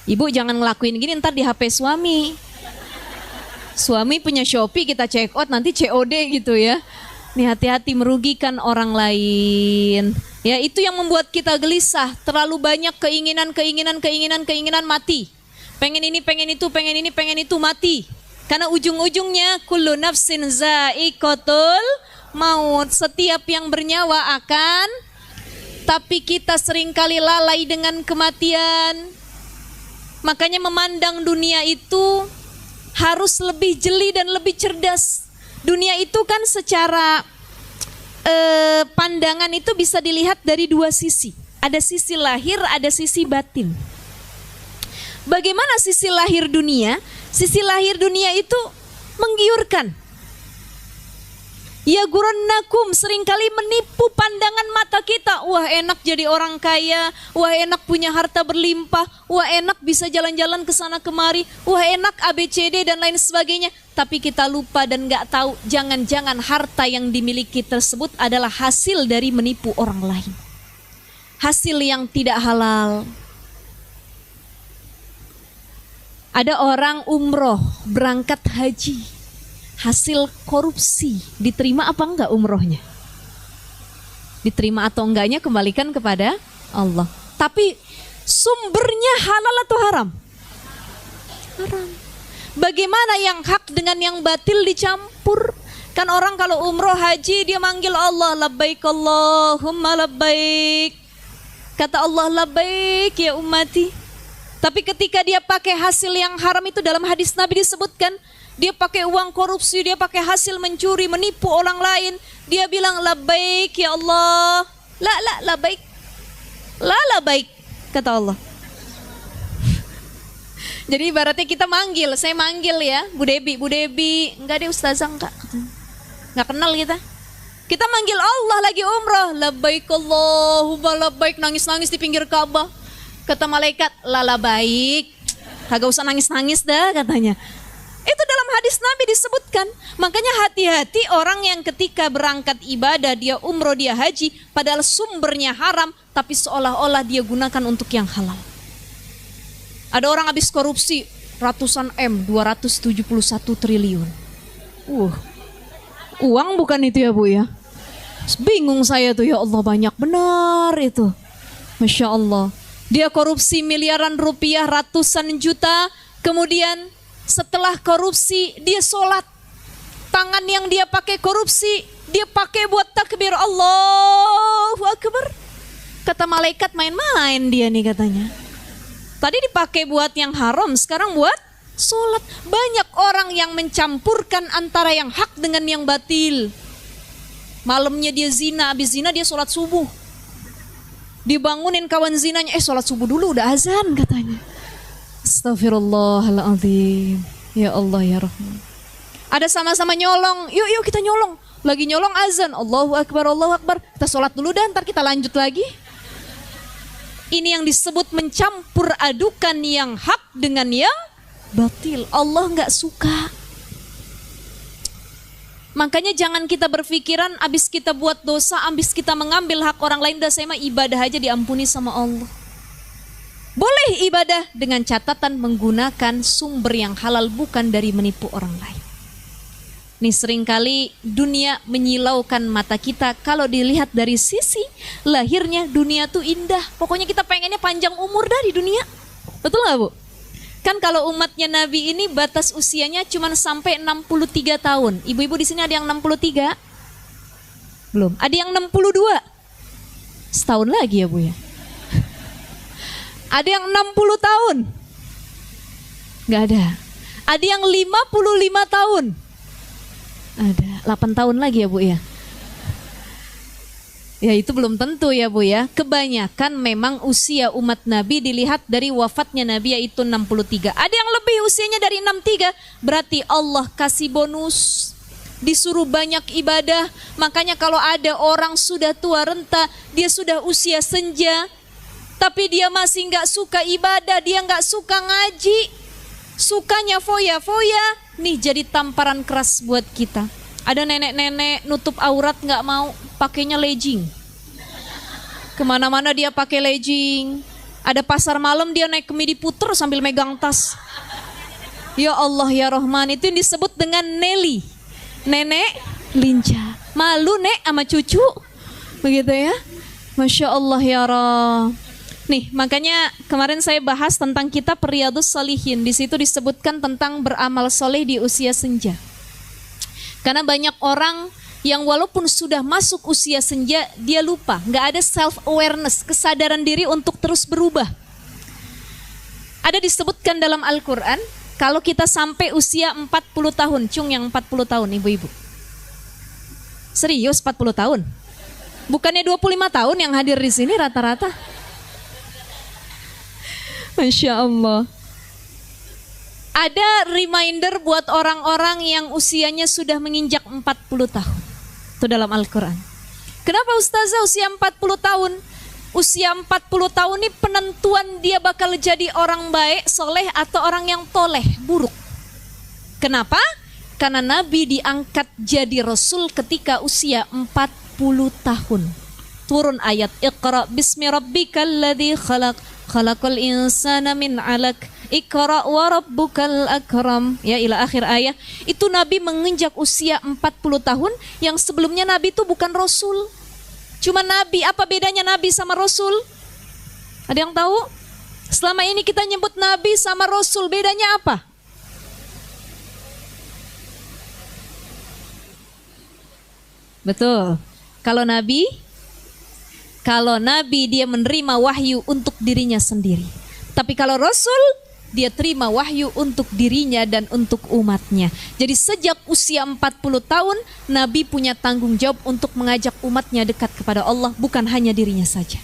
Ibu jangan ngelakuin gini ntar di HP suami. Suami punya Shopee, kita check out nanti COD gitu ya. Nih hati-hati, merugikan orang lain. Ya itu yang membuat kita gelisah. Terlalu banyak keinginan mati. Pengen ini, pengen itu, pengen ini, pengen itu, mati. Karena ujung-ujungnya kullu nafsin za'iqatul maut. Setiap yang bernyawa akan. Tapi kita seringkali lalai dengan kematian. Makanya memandang dunia itu harus lebih jeli dan lebih cerdas. Dunia itu kan secara pandangan itu bisa dilihat dari dua sisi. Ada sisi lahir, ada sisi batin. Bagaimana sisi lahir dunia? Sisi lahir dunia itu menggiurkan. Ya gurannakum, seringkali menipu pandangan mata kita. Wah enak jadi orang kaya, wah enak punya harta berlimpah, wah enak bisa jalan-jalan ke sana kemari, wah enak ABCD dan lain sebagainya. Tapi kita lupa dan gak tahu, jangan-jangan harta yang dimiliki tersebut adalah hasil dari menipu orang lain. Hasil yang tidak halal. Ada orang umroh, berangkat haji, hasil korupsi, diterima apa enggak umrohnya? Diterima atau enggaknya kembalikan kepada Allah. Tapi sumbernya halal atau haram? Haram. Bagaimana yang hak dengan yang batil dicampur? Kan orang kalau umroh haji dia manggil Allah, labbaik Allahumma labbaik. Kata Allah, labbaik ya ummati. Tapi ketika dia pakai hasil yang haram itu, dalam hadis Nabi disebutkan, dia pakai uang korupsi, dia pakai hasil mencuri, menipu orang lain. Dia bilang labbaik ya Allah. La labbaik. La labbaik, kata Allah. Jadi ibaratnya kita manggil, saya manggil ya, Bu Debi. Enggak deh ustazah, enggak. Enggak kenal kita. Kita manggil Allah lagi umrah. Labbaik Allahumma labbaik, nangis-nangis di pinggir Ka'bah. Kata malaikat, lala baik, kagak usah nangis-nangis dah katanya. Itu dalam hadis Nabi disebutkan. Makanya hati-hati orang yang ketika berangkat ibadah, dia umroh, dia haji, padahal sumbernya haram, tapi seolah-olah dia gunakan untuk yang halal. Ada orang habis korupsi ratusan M, 271 triliun. Uang bukan itu ya Bu ya? Bingung saya tuh, ya Allah, banyak benar itu. Masya Allah. Dia korupsi miliaran rupiah, ratusan juta. Kemudian setelah korupsi dia sholat. Tangan yang dia pakai korupsi, dia pakai buat takbir Allahu Akbar. Kata malaikat, main-main dia nih katanya. Tadi dipakai buat yang haram, sekarang buat sholat. Banyak orang yang mencampurkan antara yang hak dengan yang batil. Malamnya dia zina, habis zina dia sholat subuh. Dibangunin kawan zinanya, sholat subuh dulu, udah azan katanya. Astaghfirullahaladzim. Ya Allah ya Rahman. Ada sama-sama nyolong, yuk kita nyolong. Lagi nyolong azan, Allahu Akbar, Allahu Akbar. Kita sholat dulu dan ntar kita lanjut lagi. Ini yang disebut mencampur adukan yang hak dengan yang batil. Allah gak suka. Makanya jangan kita berpikiran abis kita buat dosa, abis kita mengambil hak orang lain, dah saya mah ibadah aja diampuni sama Allah. Boleh ibadah dengan catatan menggunakan sumber yang halal, bukan dari menipu orang lain. Nih seringkali dunia menyilaukan mata kita. Kalau dilihat dari sisi lahirnya, dunia tuh indah. Pokoknya kita pengennya panjang umur dari dunia. Betul gak Bu? Kan kalau umatnya Nabi ini batas usianya cuma sampai 63 tahun. Ibu-ibu di sini ada yang 63? Belum. Ada yang 62? Setahun lagi ya Bu ya. Ada yang 60 tahun? Gak ada. Ada yang 55 tahun? Ada. 8 tahun lagi ya Bu ya. Ya itu belum tentu ya Bu ya. Kebanyakan memang usia umat Nabi dilihat dari wafatnya Nabi, yaitu 63. Ada yang lebih usianya dari 63. Berarti Allah kasih bonus. Disuruh banyak ibadah. Makanya kalau ada orang sudah tua renta, dia sudah usia senja, Tapi dia masih nggak suka ibadah, dia nggak suka ngaji, sukanya foya-foya. Nih jadi tamparan keras buat kita. Ada nenek-nenek nutup aurat nggak mau, pakainya legging. Kemana-mana dia pakai legging. Ada pasar malam dia naik kemidi puter sambil megang tas. Ya Allah ya Rahman, itu yang disebut dengan Nelly, nenek lincah. Malu nek sama cucu, begitu ya. Masya Allah ya Roh. Nih makanya kemarin saya bahas tentang kitab Riyadhus Shalihin. Di situ disebutkan tentang beramal soleh di usia senja. Karena banyak orang yang walaupun sudah masuk usia senja, dia lupa, nggak ada self awareness, kesadaran diri untuk terus berubah. Ada disebutkan dalam Al-Quran, kalau kita sampai usia 40 tahun, cung yang 40 tahun ibu-ibu. Serius 40 tahun? Bukannya 25 tahun yang hadir di sini rata-rata? Masya Allah. Ada reminder buat orang-orang yang usianya sudah menginjak 40 tahun. Itu dalam Al-Quran. Kenapa Ustazah usia 40 tahun? Usia 40 tahun ini penentuan dia bakal jadi orang baik, soleh atau orang yang toleh, buruk. Kenapa? Karena Nabi diangkat jadi Rasul ketika usia 40 tahun. Turun ayat Iqra bismi rabbikal ladzi khalaq, khalaqal insana min 'alaq, Iqra wa rabbukal akram, ya ila akhir ayat. Itu Nabi menginjak usia 40 tahun, yang sebelumnya Nabi itu bukan Rasul. Cuma Nabi. Apa bedanya Nabi sama Rasul? Ada yang tahu? Selama ini kita nyebut Nabi sama Rasul, bedanya apa? Betul. Kalau Nabi dia menerima wahyu untuk dirinya sendiri. Tapi kalau Rasul, dia terima wahyu untuk dirinya dan untuk umatnya. Jadi sejak usia 40 tahun, Nabi punya tanggung jawab untuk mengajak umatnya dekat kepada Allah, bukan hanya dirinya saja.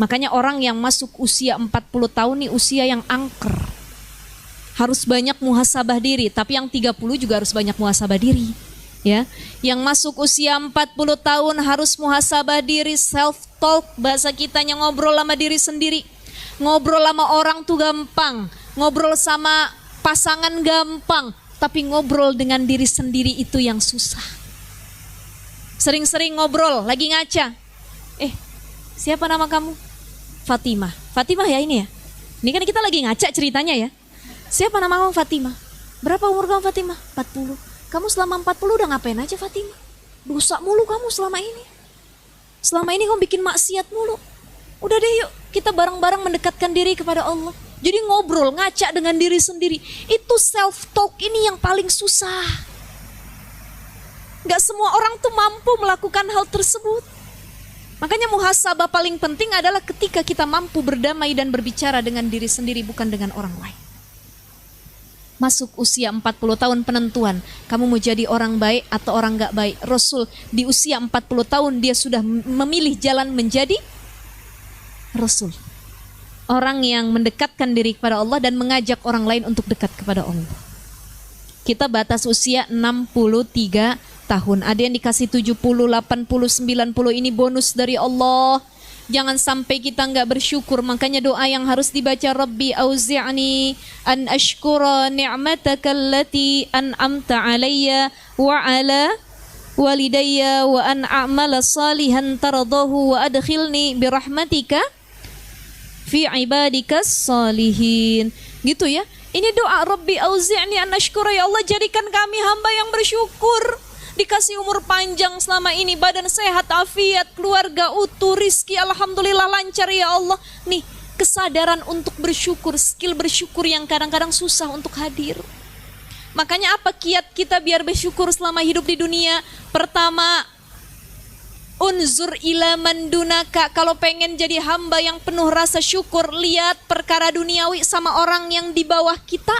Makanya orang yang masuk usia 40 tahun ini usia yang angker. Harus banyak muhasabah diri, tapi yang 30 juga harus banyak muhasabah diri. Ya, yang masuk usia 40 tahun harus muhasabah diri, self talk, bahasa kitanya ngobrol sama diri sendiri. Ngobrol sama orang tuh gampang, ngobrol sama pasangan gampang, tapi ngobrol dengan diri sendiri itu yang susah. Sering-sering ngobrol, lagi ngaca. Siapa nama kamu? Fatimah. Fatimah ya ini ya? Ini kan kita lagi ngaca ceritanya ya. Siapa nama kamu? Fatimah. Berapa umur kamu Fatimah? 40. Kamu selama 40 udah ngapain aja Fatimah? Dosa mulu kamu selama ini. Selama ini kamu bikin maksiat mulu. Udah deh yuk, kita bareng-bareng mendekatkan diri kepada Allah. Jadi ngobrol, ngaca dengan diri sendiri. Itu self-talk ini yang paling susah. Gak semua orang tuh mampu melakukan hal tersebut. Makanya muhasabah paling penting adalah ketika kita mampu berdamai dan berbicara dengan diri sendiri, bukan dengan orang lain. Masuk usia 40 tahun penentuan, kamu mau jadi orang baik atau orang gak baik. Rasul di usia 40 tahun dia sudah memilih jalan menjadi Rasul. Orang yang mendekatkan diri kepada Allah dan mengajak orang lain untuk dekat kepada Allah. Kita batas usia 63 tahun. Ada yang dikasih 70, 80, 90, ini bonus dari Allah. Jangan sampai kita nggak bersyukur. Makanya doa yang harus dibaca, Rabbi auzi'ni an ashkura ni'mataka allati an'amta alayya wa ala walidayya wa an a'mala salihan taradahu wa adkhilni birahmatika fi ibadikas salihin. Gitu ya. Ini doa Rabbi auzi'ni an ashkura, ya Allah jadikan kami hamba yang bersyukur. Dikasih umur panjang selama ini, badan sehat, afiat, keluarga utuh, rizki alhamdulillah lancar ya Allah. Nih kesadaran untuk bersyukur, skill bersyukur yang kadang-kadang susah untuk hadir. Makanya apa kiat kita biar bersyukur selama hidup di dunia? Pertama, unzur ila man dunaka. Kalau pengen jadi hamba yang penuh rasa syukur, lihat perkara duniawi sama orang yang di bawah kita.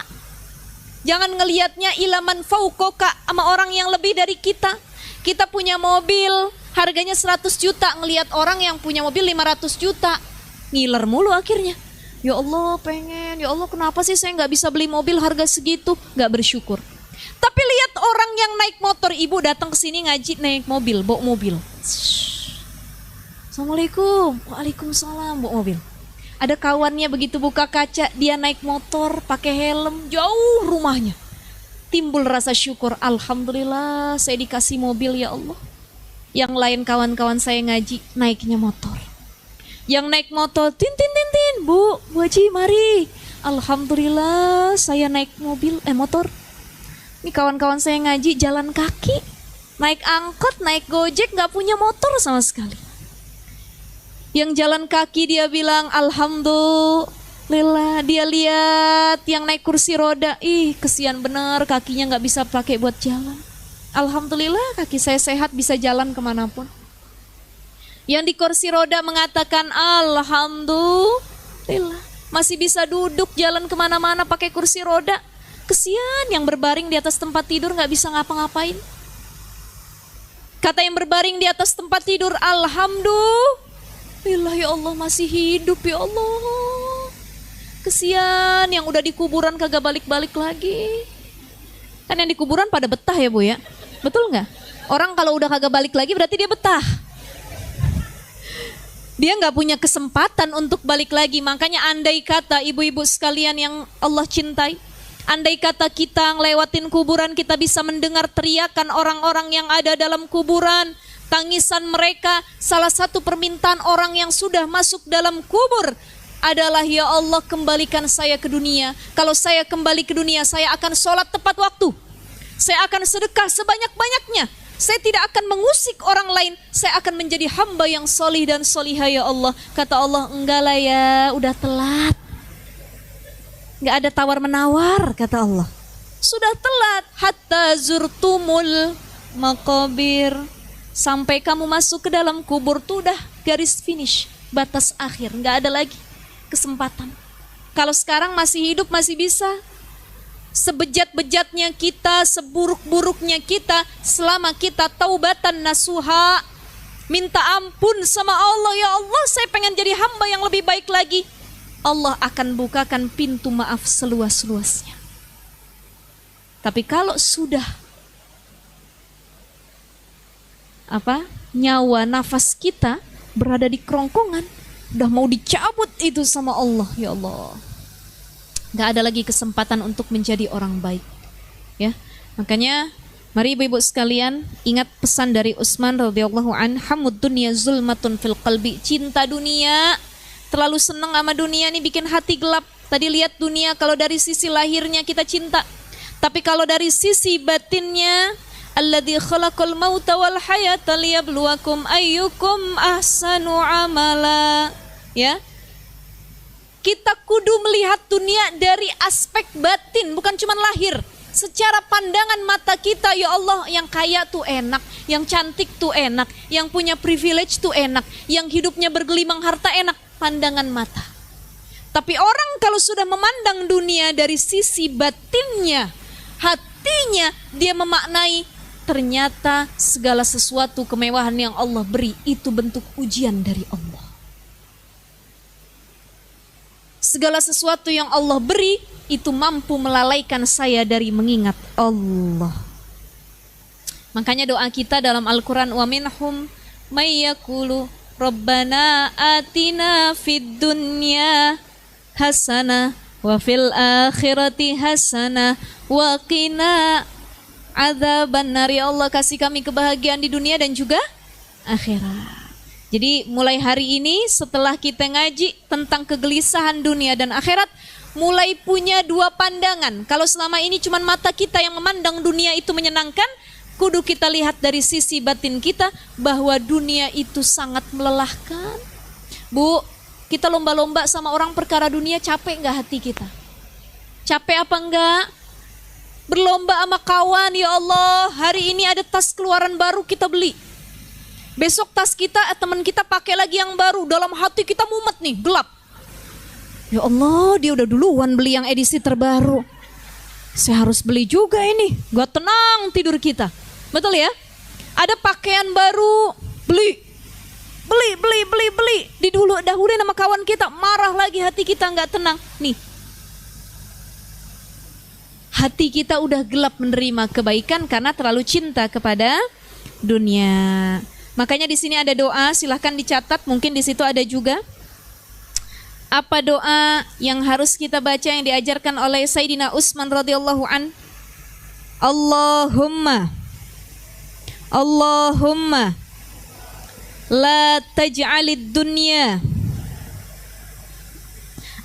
Jangan ngelihatnya ilaman faukoka, sama orang yang lebih dari kita. Kita punya mobil, harganya 100 juta. Ngelihat orang yang punya mobil 500 juta. Ngiler mulu akhirnya. Ya Allah pengen, ya Allah kenapa sih saya gak bisa beli mobil harga segitu. Gak bersyukur. Tapi lihat orang yang naik motor. Ibu datang ke sini ngaji naik mobil, bawa mobil. Assalamualaikum. Waalaikumsalam, bawa mobil. Ada kawannya begitu buka kaca, dia naik motor, pakai helm, jauh rumahnya. Timbul rasa syukur, alhamdulillah saya dikasih mobil ya Allah. Yang lain kawan-kawan saya ngaji, naiknya motor. Yang naik motor, tin, Bu Haji mari. Alhamdulillah saya naik motor. Ini kawan-kawan saya ngaji jalan kaki, naik angkot, naik gojek, gak punya motor sama sekali. Yang jalan kaki dia bilang alhamdulillah. Dia lihat yang naik kursi roda, ih kesian bener kakinya gak bisa pakai buat jalan. Alhamdulillah kaki saya sehat bisa jalan kemanapun. Yang di kursi roda mengatakan alhamdulillah masih bisa duduk jalan kemana-mana pakai kursi roda. Kesian yang berbaring di atas tempat tidur gak bisa ngapa-ngapain. Kata yang berbaring di atas tempat tidur, alhamdulillah ya Allah masih hidup ya Allah. Kesian yang udah di kuburan kagak balik-balik lagi. Kan yang di kuburan pada betah ya Bu ya. Betul gak? Orang kalau udah kagak balik lagi berarti dia betah. Dia gak punya kesempatan untuk balik lagi. Makanya andai kata ibu-ibu sekalian yang Allah cintai, andai kata kita ngelewatin kuburan, kita bisa mendengar teriakan orang-orang yang ada dalam kuburan, tangisan mereka. Salah satu permintaan orang yang sudah masuk dalam kubur adalah, ya Allah kembalikan saya ke dunia. Kalau saya kembali ke dunia, saya akan sholat tepat waktu. Saya akan sedekah sebanyak-banyaknya. Saya tidak akan mengusik orang lain. Saya akan menjadi hamba yang solih dan solihah ya Allah. Kata Allah, enggak lah ya, udah telat. Enggak ada tawar-menawar, kata Allah. Sudah telat. Hatta zurtumul maqabir. Sampai kamu masuk ke dalam kubur tuh udah garis finish, batas akhir. Enggak ada lagi kesempatan. Kalau sekarang masih hidup masih bisa. Sebejat-bejatnya kita, seburuk-buruknya kita, selama kita taubatan nasuha, minta ampun sama Allah, ya Allah saya pengen jadi hamba yang lebih baik lagi, Allah akan bukakan pintu maaf seluas-luasnya. Tapi kalau sudah nyawa nafas kita berada di kerongkongan, udah mau dicabut itu sama Allah, ya Allah, gak ada lagi kesempatan untuk menjadi orang baik. Ya, makanya mari ibu-ibu sekalian ingat pesan dari Utsman radhiyallahu an, hamud dunya zulmatun fil qalbi. Cinta dunia, terlalu senang sama dunia nih bikin hati gelap. Tadi lihat dunia kalau dari sisi lahirnya kita cinta, tapi kalau dari sisi batinnya, alladzi khalaqal mauta wal hayata liyabluwakum ayyukum ahsanu amala. Ya, kita kudu melihat dunia dari aspek batin, bukan cuma lahir. Secara pandangan mata kita, ya Allah, yang kaya tuh enak, yang cantik tuh enak, yang punya privilege tuh enak, yang hidupnya bergelimang harta enak, pandangan mata. Tapi orang kalau sudah memandang dunia dari sisi batinnya, hatinya, dia memaknai ternyata segala sesuatu kemewahan yang Allah beri itu bentuk ujian dari Allah. Segala sesuatu yang Allah beri itu mampu melalaikan saya dari mengingat Allah. Makanya doa kita dalam Al-Quran, wa minhum may yaqulu rabbana atina fid dunya hasanah wa fil akhirati hasanah wa qina adzabannar. Ya Allah, kasih kami kebahagiaan di dunia dan juga akhirat. Jadi mulai hari ini setelah kita ngaji tentang kegelisahan dunia dan akhirat, mulai punya dua pandangan. Kalau selama ini cuma mata kita yang memandang dunia itu menyenangkan, kudu kita lihat dari sisi batin kita bahwa dunia itu sangat melelahkan. Bu, kita lomba-lomba sama orang perkara dunia, capek nggak hati kita? Capek apa enggak? Berlomba sama kawan, ya Allah, hari ini ada tas keluaran baru kita beli. Besok tas kita, teman kita pakai lagi yang baru. Dalam hati kita mumet nih, gelap. Ya Allah, dia udah duluan beli yang edisi terbaru. Saya harus beli juga ini. Gak tenang tidur kita. Betul ya? Ada pakaian baru, beli. Dahuluin sama kawan kita, marah lagi, hati kita gak tenang. Nih, hati kita udah gelap menerima kebaikan karena terlalu cinta kepada dunia. Makanya di sini ada doa, silahkan dicatat, mungkin di situ ada juga. Apa doa yang harus kita baca yang diajarkan oleh Sayyidina Utsman radhiyallahu an? Allahumma la taj'alid dunya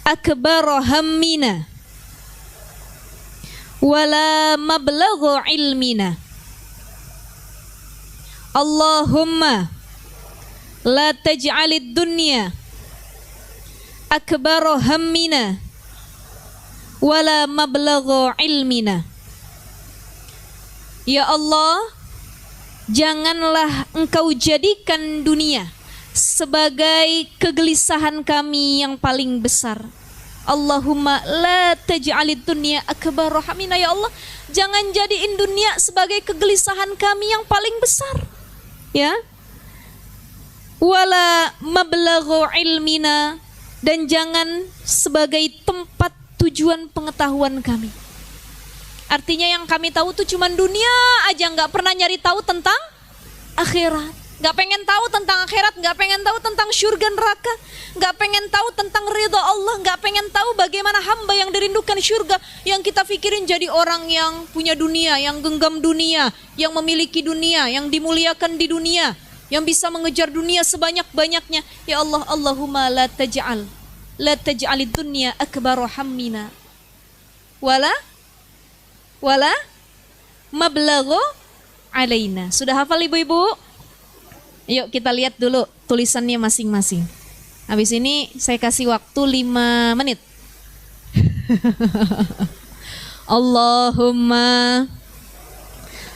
akbar hammina wala mablagha ilmina. Allahumma la taj'alid dunya akbar hammina wala mablagha ilmina. Ya Allah, janganlah Engkau jadikan dunia sebagai kegelisahan kami yang paling besar. Allahumma la taj'alid dunya akbar hammina. Ya Allah, jangan jadiin dunia sebagai kegelisahan kami yang paling besar. Ya. Wala mablagha ilmina, dan jangan sebagai tempat tujuan pengetahuan kami. Artinya yang kami tahu tuh cuman dunia aja, nggak pernah nyari tahu tentang akhirat. Nggak pengen tahu tentang akhirat, nggak pengen tahu tentang surga neraka, nggak pengen tahu tentang ridha Allah, nggak pengen tahu bagaimana hamba yang dirindukan surga. Yang kita pikirin jadi orang yang punya dunia, yang genggam dunia, yang memiliki dunia, yang dimuliakan di dunia, yang bisa mengejar dunia sebanyak-banyaknya. Ya Allah, Allahumma la taj'alid dunya akbar hammina wala mablagha alaina. Sudah hafal ibu-ibu? Yuk kita lihat dulu tulisannya masing-masing. Habis ini saya kasih waktu 5 menit. Allahumma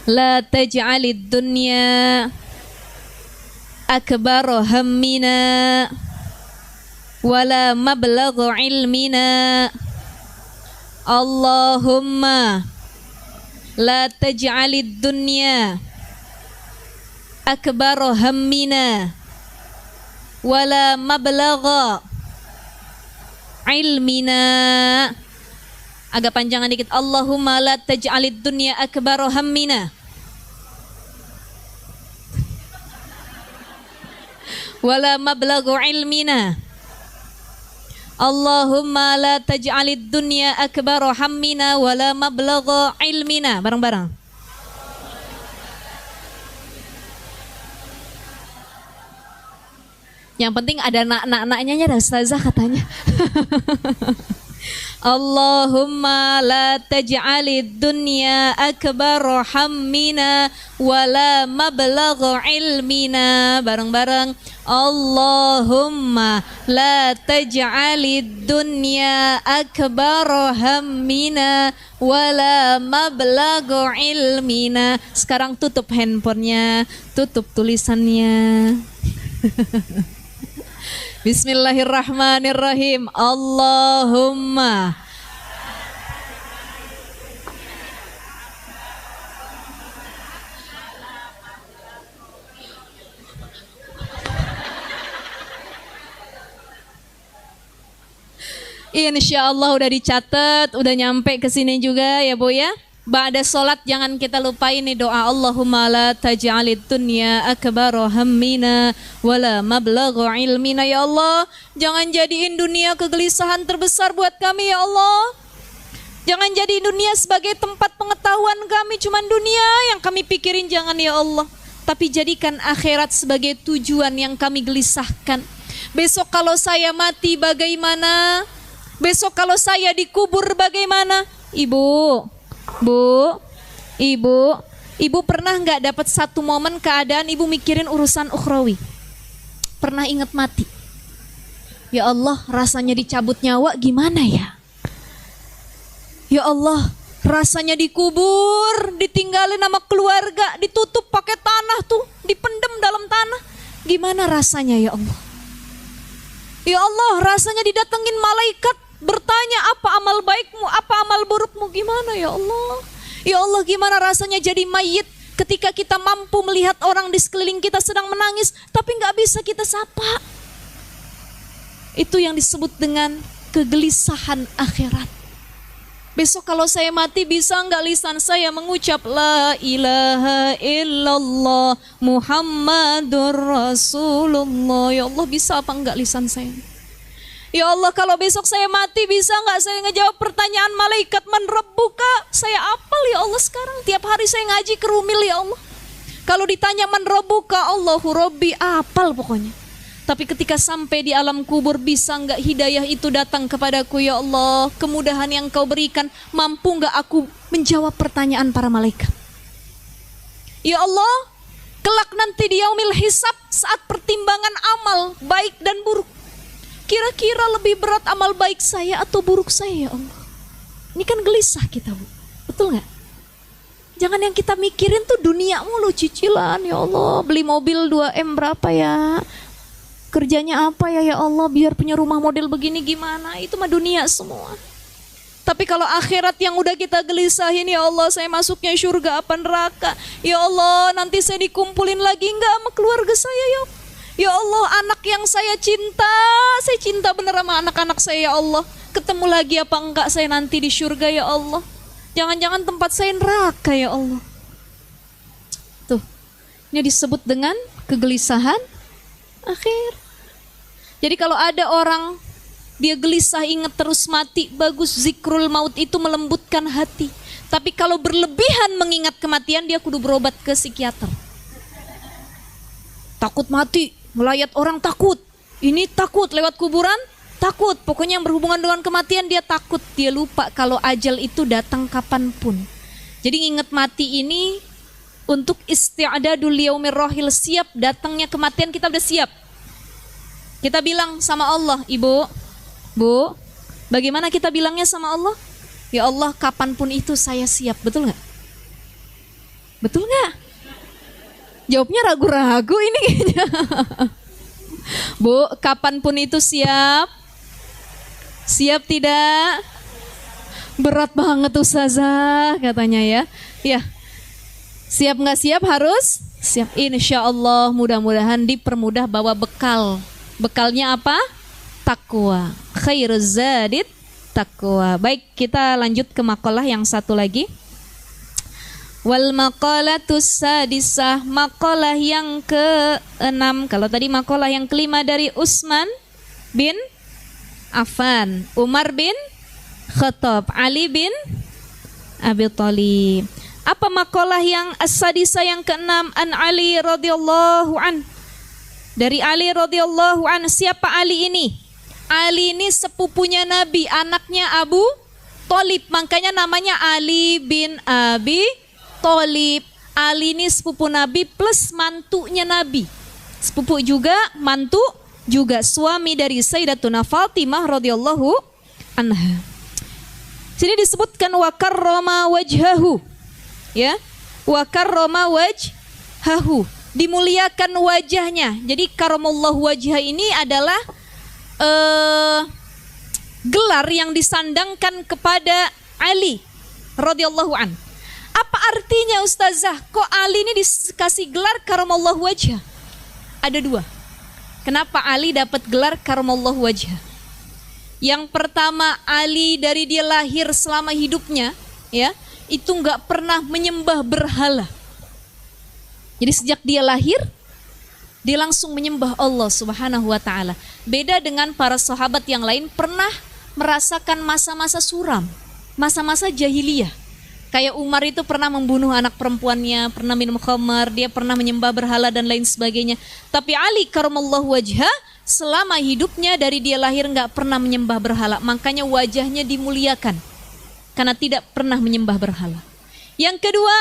la taj'alid dunya akbar hammina wala mablagha ilmina. Allahumma la taj'alid dunya akbar hammina wala mablagha ilmina. Agak panjangan dikit. Allahumma la taj'alid dunya akbar hammina wala mablagha ilmina. Allahumma la taj'alid dunya akbar hammina wala mablagha ilmina. Bareng-bareng. Yang penting ada nak-naknya ada ustazah katanya. Allahumma la taj'alid dunya akbar hammina wala mablagha ilmina. Bareng-bareng. Allahumma la taj'alid dunya akbar hammina wala mablagha ilmina. Sekarang tutup handphonenya, tutup tulisannya. Bismillahirrahmanirrahim. Allahumma Insya Allah udah dicatat, udah nyampe ke sini juga ya Bu ya. Ba'da sholat jangan kita lupain nih doa Allahumma la taj'alid dunya akbar hammina wala mablagha ilmina. Ya Allah, jangan jadiin dunia kegelisahan terbesar buat kami ya Allah. Jangan jadiin dunia sebagai tempat pengetahuan kami, cuman dunia yang kami pikirin, jangan ya Allah. Tapi jadikan akhirat sebagai tujuan yang kami gelisahkan. Besok kalau saya mati bagaimana? Besok kalau saya dikubur bagaimana? Ibu pernah nggak dapat satu momen keadaan ibu mikirin urusan ukhrawi? Pernah ingat mati? Ya Allah, rasanya dicabut nyawa gimana ya? Ya Allah, rasanya dikubur, ditinggalin sama keluarga, ditutup pakai tanah tuh, dipendem dalam tanah. Gimana rasanya ya Allah? Ya Allah, rasanya didatengin malaikat bertanya apa amal baikmu, apa amal burukmu, gimana ya Allah? Ya Allah, gimana rasanya jadi mayit ketika kita mampu melihat orang di sekeliling kita sedang menangis tapi nggak bisa kita sapa. Itu yang disebut dengan kegelisahan akhirat. Besok kalau saya mati bisa nggak lisan saya mengucap la ilaha illallah Muhammadur Rasulullah? Ya Allah, bisa apa enggak lisan saya? Ya Allah, kalau besok saya mati bisa nggak saya ngejawab pertanyaan malaikat man rabbuka? Saya apal ya Allah sekarang. Tiap hari saya ngaji kerumil ya Allah. Kalau ditanya man rabbuka, Allahu Rabbi, apal pokoknya. Tapi ketika sampai di alam kubur, bisa nggak hidayah itu datang kepadaku ya Allah? Kemudahan yang kau berikan, mampu nggak aku menjawab pertanyaan para malaikat? Ya Allah, kelak nanti di yaumil hisab, saat pertimbangan amal baik dan buruk, kira-kira lebih berat amal baik saya atau buruk saya ya Allah? Ini kan gelisah kita, Bu. Betul nggak? Jangan yang kita mikirin tuh dunia mulu, cicilan ya Allah, beli mobil 2M berapa ya? Kerjanya apa ya Allah, biar punya rumah model begini gimana? Itu mah dunia semua. Tapi kalau akhirat yang udah kita gelisahin, ya Allah, saya masuknya surga apa neraka? Ya Allah, nanti saya dikumpulin lagi enggak sama keluarga saya ya? Ya Allah, anak yang saya cinta bener sama anak-anak saya ya Allah. Ketemu lagi apa enggak saya nanti di surga ya Allah? Jangan-jangan tempat saya neraka ya Allah. Tuh, ini disebut dengan kegelisahan akhir. Jadi kalau ada orang dia gelisah ingat terus mati, bagus, zikrul maut itu melembutkan hati. Tapi kalau berlebihan mengingat kematian, dia kudu berobat ke psikiater. Takut mati, melayat orang takut. Ini takut, lewat kuburan takut. Pokoknya yang berhubungan dengan kematian dia takut. Dia lupa kalau ajal itu datang kapanpun. Jadi ingat mati ini untuk isti'adadul yaumir rahil, siap datangnya kematian, kita udah siap. Kita bilang sama Allah, Ibu, Bu, bagaimana kita bilangnya sama Allah? Ya Allah, kapanpun itu saya siap, betul nggak? Betul nggak? Jawabnya ragu-ragu ini kayaknya. Bu, kapanpun itu siap? Siap tidak? Berat banget Ustazah katanya ya. Ya, siap nggak siap harus siap. Insya Allah mudah-mudahan dipermudah bawa bekal. Bekalnya apa? Takwa. Khairuz zadit takwa. Baik, kita lanjut ke makalah yang satu lagi. Wal maqalatus sadisah, makalah yang ke-6. Kalau tadi makalah yang kelima dari Utsman bin Affan, Umar bin Khattab, Ali bin Abi Thalib. Apa makalah yang as-sadisah yang ke-6? An Ali radhiyallahu an. Dari Ali radhiyallahu an. Siapa Ali ini? Ali ini sepupunya Nabi, anaknya Abu Thalib, makanya namanya Ali bin Abi Thalib. Ali ini sepupu Nabi plus mantunya Nabi. Sepupu juga, mantu juga, suami dari Sayyidatuna Fatimah radhiyallahu anha. Sini disebutkan wa karrama wajhahu. Ya, wa karrama wajhahu, dimuliakan wajahnya. Jadi karamallahu wajha ini adalah gelar yang disandangkan kepada Ali radhiyallahu an. Apa artinya Ustazah? Kok Ali ini dikasih gelar karamallahu wajha? Ada dua. Kenapa Ali dapat gelar karamallahu wajha? Yang pertama, Ali dari dia lahir selama hidupnya, ya, itu nggak pernah menyembah berhala. Jadi sejak dia lahir, dia langsung menyembah Allah Subhanahu wa ta'ala. Beda dengan para sahabat yang lain pernah merasakan masa-masa suram, masa-masa jahiliyah. Kayak Umar itu pernah membunuh anak perempuannya, pernah minum khamar, dia pernah menyembah berhala dan lain sebagainya. Tapi Ali karamallahu wajha, selama hidupnya dari dia lahir nggak pernah menyembah berhala. Makanya wajahnya dimuliakan karena tidak pernah menyembah berhala. Yang kedua,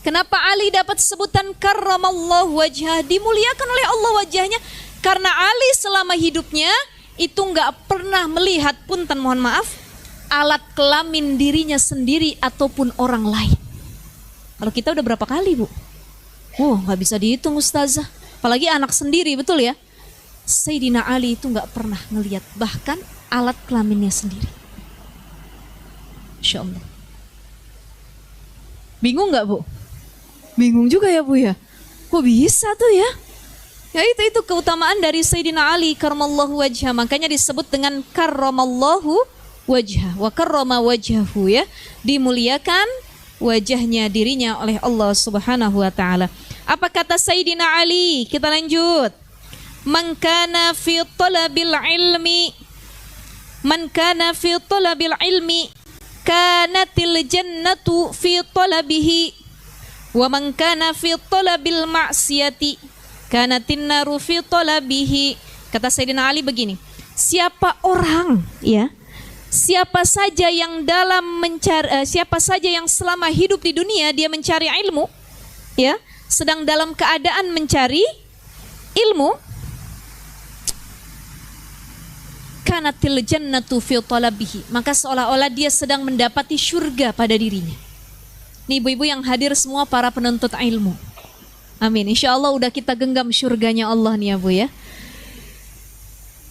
kenapa Ali dapat sebutan karramallahu wajhah, dimuliakan oleh Allah wajahnya? Karena Ali selama hidupnya itu nggak pernah melihat, punten mohon maaf, alat kelamin dirinya sendiri ataupun orang lain. Kalau kita udah berapa kali, Bu? Nggak bisa dihitung Ustazah. Apalagi anak sendiri, betul ya? Sayyidina Ali itu nggak pernah ngelihat bahkan alat kelaminnya sendiri. Insya Allah. Bingung nggak, Bu? Bingung juga ya, Bu ya. Kok bisa tuh ya? Ya itu keutamaan dari Sayyidina Ali karramallahu wajhah. Makanya disebut dengan karramallahu wajhah. Wa karrama wajhahu, ya. Dimuliakan wajahnya dirinya oleh Allah Subhanahu wa taala. Apa kata Sayyidina Ali? Kita lanjut. Man kana fi talabil ilmi Man kana fi talabil ilmi kanatil jannatu fi talabihi wa man kana fi talabil ma'siyati kanatin naru fi talabihi. Kata Sayyidina Ali begini, siapa orang ya, siapa saja yang siapa saja yang selama hidup di dunia dia mencari ilmu ya, sedang dalam keadaan mencari ilmu, kanatil jannatu fi talabihi, maka seolah-olah dia sedang mendapati surga pada dirinya. Nih ibu-ibu yang hadir semua para penuntut ilmu. Amin. Insya Allah udah kita genggam surganya Allah nih ya Bu ya.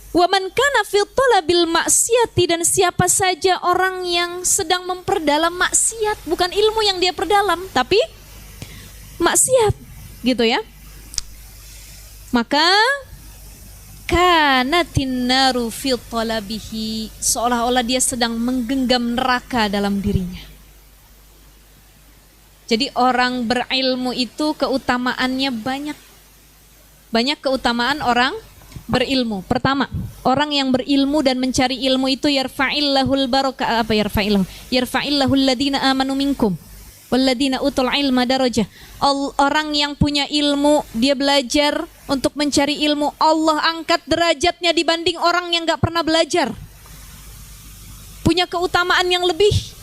Wa man kana fi talabil maksiati, dan siapa saja orang yang sedang memperdalam maksiat, bukan ilmu yang dia perdalam tapi maksiat gitu ya, maka kanatin naru fi talabihi, seolah-olah dia sedang menggenggam neraka dalam dirinya. Jadi orang berilmu itu keutamaannya banyak. Banyak keutamaan orang berilmu. Pertama, orang yang berilmu dan mencari ilmu itu yarfa'illahul baraka, apa yarfa'illahu? Yarfa'illahul ladina amanu minkum walladina utul ilma darajah. Orang yang punya ilmu, dia belajar untuk mencari ilmu, Allah angkat derajatnya dibanding orang yang gak pernah belajar. Punya keutamaan yang lebih.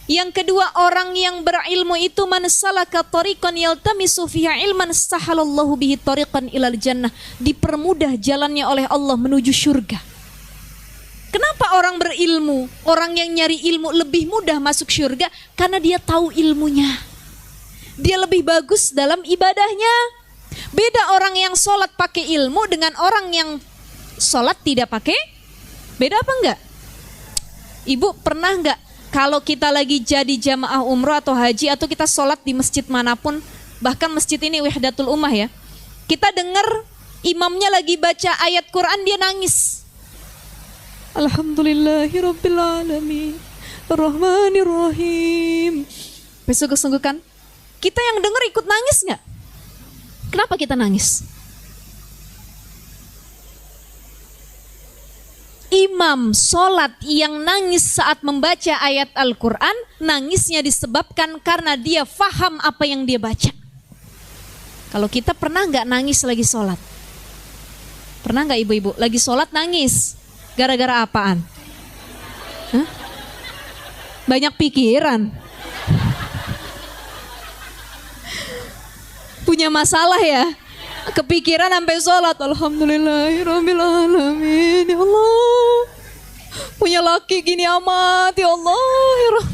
Yang kedua, orang yang berilmu itu man salaka tariqan yaltamisu fiha ilman sahalallahu bihi tariqan ilal jannah, dipermudah jalannya oleh Allah menuju surga. Kenapa orang berilmu, orang yang nyari ilmu lebih mudah masuk surga? Karena dia tahu ilmunya. Dia lebih bagus dalam ibadahnya. Beda orang yang sholat pakai ilmu dengan orang yang sholat tidak pakai. Beda apa enggak? Ibu pernah enggak kalau kita lagi jadi jamaah umroh atau haji atau kita sholat di masjid manapun, bahkan masjid ini Wahdatul Ummah ya, kita dengar imamnya lagi baca ayat Quran, dia nangis. Alhamdulillahirabbil alamin arrahmanirrahim. Sungguh-sungguh kan, kita yang dengar ikut nangis nggak? Kenapa kita nangis? Imam sholat yang nangis saat membaca ayat Al-Quran, nangisnya disebabkan karena dia faham apa yang dia baca. Kalau kita pernah nggak nangis lagi sholat? Pernah nggak ibu-ibu lagi sholat nangis? Gara-gara apaan? Hah? Banyak pikiran. Punya masalah ya? Kepikiran sampai sholat. Alhamdulillahirabbil alamin. Ya Allah, punya laki gini amat. Ya Allah.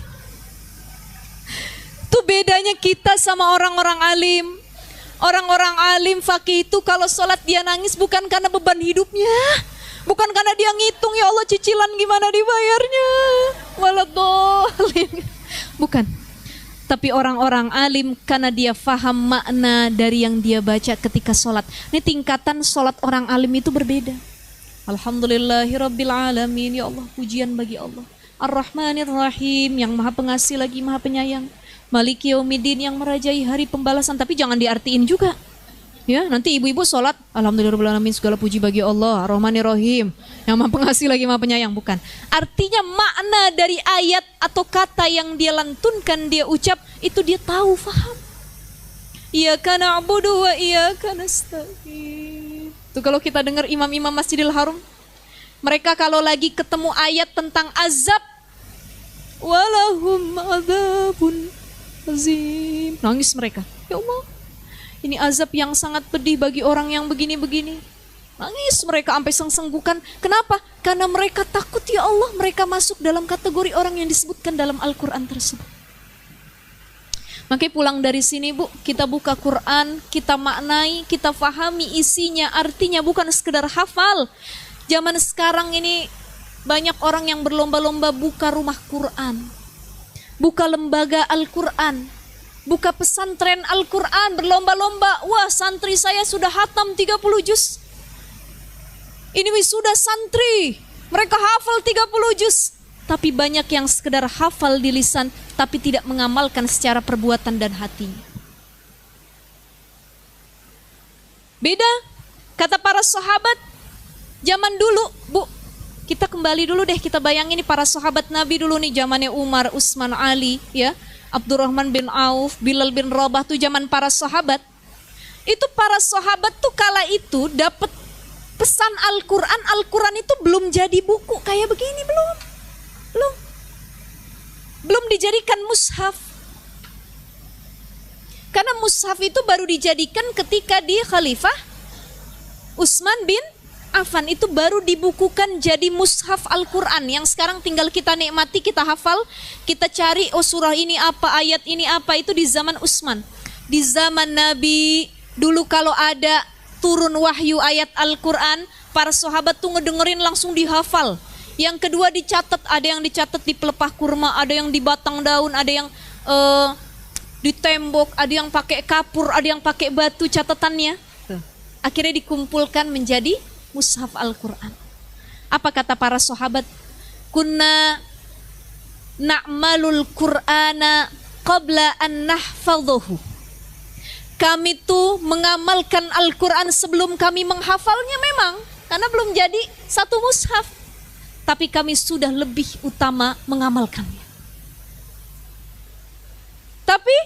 Itu bedanya kita sama orang-orang alim. Orang-orang alim fakih itu kalau sholat dia nangis bukan karena beban hidupnya, bukan karena dia ngitung ya Allah cicilan gimana dibayarnya, waladhdallin. Bukan. Tapi orang-orang alim karena dia faham makna dari yang dia baca ketika sholat. Ini tingkatan sholat orang alim itu berbeda. Alhamdulillahirabbil alamin. Ya Allah, pujian bagi Allah. Ar-Rahmanir Rahim, yang maha pengasih lagi maha penyayang. Maliki yaumiddin, yang merajai hari pembalasan. Tapi jangan diartiin juga. Ya, nanti ibu-ibu sholat alhamdulillahirabbil alamin, segala puji bagi Allah, Ar-Rahmanir Rahim, yang maha pengasih lagi maha penyayang. Bukan. Artinya makna dari ayat atau kata yang dia lantunkan, dia ucap, itu dia tahu, faham. Iyyaka na'budu wa iyyaka nasta'in. Itu kalau kita dengar imam-imam Masjidil Haram, mereka kalau lagi ketemu ayat tentang azab, walahum adzabun azim, nangis mereka. Ya Allah, ini azab yang sangat pedih bagi orang yang begini-begini. Nangis mereka sampai senggukan. Kenapa? Karena mereka takut ya Allah, mereka masuk dalam kategori orang yang disebutkan dalam Al-Quran tersebut. Makanya pulang dari sini Bu, kita buka Quran, kita maknai, kita fahami isinya, artinya, bukan sekedar hafal. Zaman sekarang ini banyak orang yang berlomba-lomba buka rumah Quran, buka lembaga Al-Quran, buka pesantren Al-Quran, berlomba-lomba. Wah, santri saya sudah hatam 30 juz. Ini wisuda santri, mereka hafal 30 juz. Tapi banyak yang sekedar hafal di lisan, tapi tidak mengamalkan secara perbuatan dan hatinya. Beda, kata para sahabat zaman dulu, Bu, Kita kembali dulu deh, kita bayangin nih para sahabat Nabi dulu nih, zamannya Umar, Utsman, Ali, ya, Abdurrahman bin Auf, Bilal bin Rabah tuh zaman para sahabat. Itu para sahabat tuh kala itu dapat pesan Al-Quran, Al-Quran itu belum jadi buku kayak begini, belum dijadikan mushaf. Karena mushaf itu baru dijadikan ketika di Khalifah Utsman bin Affan, itu baru dibukukan jadi mushaf Al-Quran yang sekarang tinggal kita nikmati, kita hafal, kita cari, oh surah ini apa, ayat ini apa, itu di zaman Utsman. Di zaman Nabi dulu kalau ada turun wahyu ayat Al-Quran, para sahabat tuh ngedengerin langsung dihafal. Yang kedua dicatat, ada yang dicatat di pelepah kurma, ada yang di batang daun, ada yang di tembok, ada yang pakai kapur, ada yang pakai batu catatannya. Akhirnya dikumpulkan menjadi mushaf Al-Quran. Apa kata para sahabat? Kunna na'malul Qur'ana qabla an nahfadhuhu. Kami tuh mengamalkan Al-Quran sebelum kami menghafalnya memang, karena belum jadi satu mushaf. Tapi kami sudah lebih utama mengamalkannya. Tapi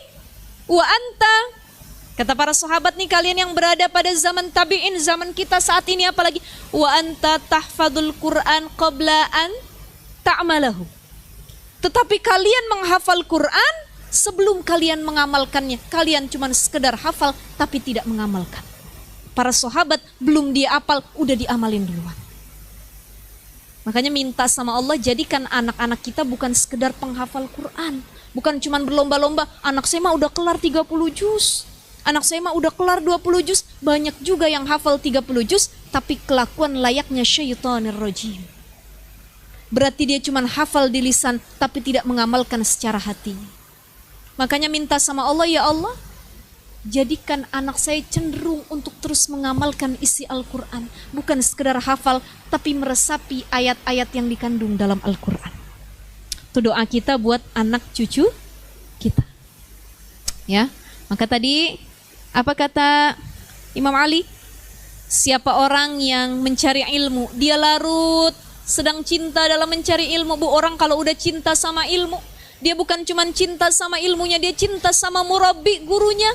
wa anta, kata para sahabat nih, kalian yang berada pada zaman tabi'in, zaman kita saat ini apalagi, wa anta tahfadzul Qur'an qabla an ta'malahu. Tetapi kalian menghafal Quran sebelum kalian mengamalkannya. Kalian cuma sekedar hafal tapi tidak mengamalkan. Para sahabat belum dia hafal udah diamalin duluan. Makanya minta sama Allah, jadikan anak-anak kita bukan sekedar penghafal Quran, bukan cuma berlomba-lomba, anak saya mah udah kelar 30 juz. Anak saya mah udah kelar 20 juz. Banyak juga yang hafal 30 juz tapi kelakuan layaknya syaitanir rajim. Berarti dia cuma hafal di lisan tapi tidak mengamalkan secara hati. Makanya minta sama Allah, ya Allah, jadikan anak saya cenderung untuk terus mengamalkan isi Al-Quran. Bukan sekedar hafal tapi meresapi ayat-ayat yang dikandung dalam Al-Quran. Itu doa kita buat anak cucu kita. Ya, maka tadi apa kata Imam Ali? Siapa orang yang mencari ilmu, dia larut sedang cinta dalam mencari ilmu. Bu, orang kalau udah cinta sama ilmu, dia bukan cuma cinta sama ilmunya, dia cinta sama murabbi, gurunya.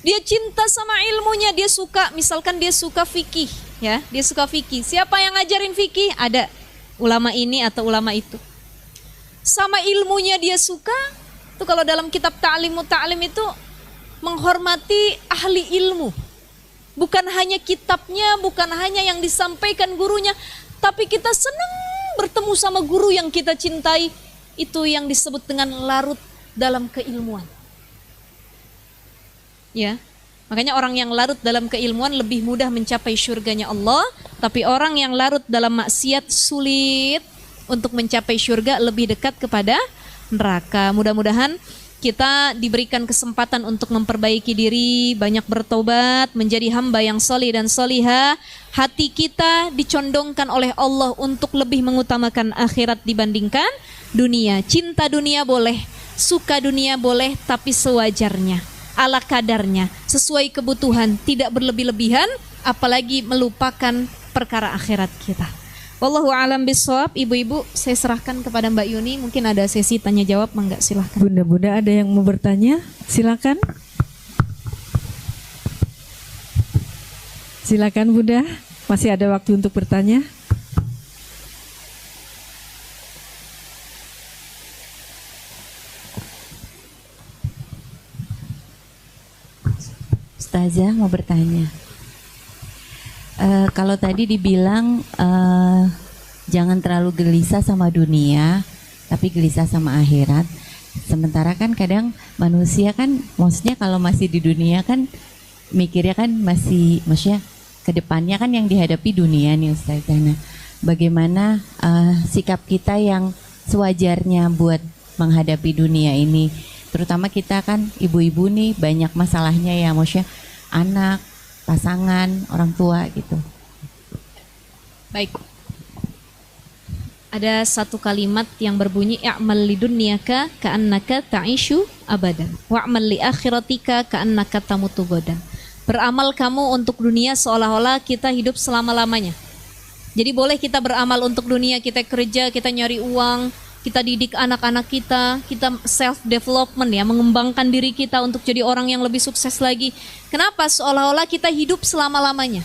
Dia cinta sama ilmunya, dia suka, misalkan dia suka fikih, ya, dia suka fikih. Siapa yang ngajarin fikih? Ada ulama ini atau ulama itu. Sama ilmunya dia suka. Itu kalau dalam kitab ta'lim itu menghormati ahli ilmu. Bukan hanya kitabnya, bukan hanya yang disampaikan gurunya, tapi kita senang bertemu sama guru yang kita cintai. Itu yang disebut dengan larut dalam keilmuan. Ya, makanya orang yang larut dalam keilmuan lebih mudah mencapai syurganya Allah. Tapi orang yang larut dalam maksiat sulit untuk mencapai syurga, lebih dekat kepada neraka. Mudah-mudahan kita diberikan kesempatan untuk memperbaiki diri, banyak bertobat, menjadi hamba yang solih dan solihah. Hati kita dicondongkan oleh Allah untuk lebih mengutamakan akhirat dibandingkan dunia. Cinta dunia boleh, suka dunia boleh, tapi sewajarnya, ala kadarnya, sesuai kebutuhan, tidak berlebih-lebihan, apalagi melupakan perkara akhirat kita. Wallahu a'lam bishawab. Ibu-ibu, saya serahkan kepada Mbak Yuni. Mungkin ada sesi tanya jawab, mangga silahkan. Bunda-bunda ada yang mau bertanya? Silakan. Silakan Bunda, masih ada waktu untuk bertanya. Ustazah mau bertanya. Kalau tadi dibilang jangan terlalu gelisah sama dunia, tapi gelisah sama akhirat. Sementara kan kadang manusia kan, maksudnya kalau masih di dunia kan mikirnya kan maksudnya kedepannya kan yang dihadapi dunia nih Ustazah. Nah, bagaimana sikap kita yang sewajarnya buat menghadapi dunia ini? Terutama kita kan ibu-ibu nih banyak masalahnya ya, maksudnya anak, pasangan, orang tua gitu. Baik. Ada satu kalimat yang berbunyi i'mal lidunyaka ka'annaka ta'ishu abadan wa'mal li akhiratika ka'annaka tamutu godan. Beramal kamu untuk dunia seolah-olah kita hidup selama-lamanya. Jadi boleh kita beramal untuk dunia, kita kerja, kita nyari uang, kita didik anak-anak kita self development ya, mengembangkan diri kita untuk jadi orang yang lebih sukses lagi. Kenapa? Seolah-olah kita hidup selama-lamanya.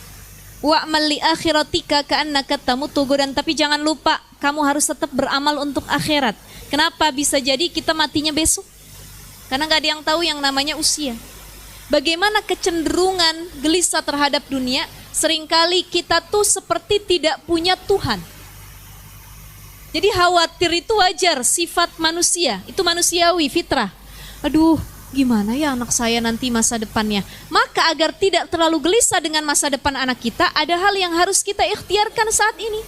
Wa'mal li akhiratika ka'annaka tamutu godan, tapi jangan lupa kamu harus tetap beramal untuk akhirat. Kenapa? Bisa jadi kita matinya besok. Karena gak ada yang tahu yang namanya usia. Bagaimana kecenderungan gelisah terhadap dunia? Seringkali kita tuh seperti tidak punya Tuhan. Jadi khawatir itu wajar, sifat manusia. Itu manusiawi, fitrah. Aduh, gimana ya anak saya nanti masa depannya? Maka agar tidak terlalu gelisah dengan masa depan anak kita, ada hal yang harus kita ikhtiarkan saat ini.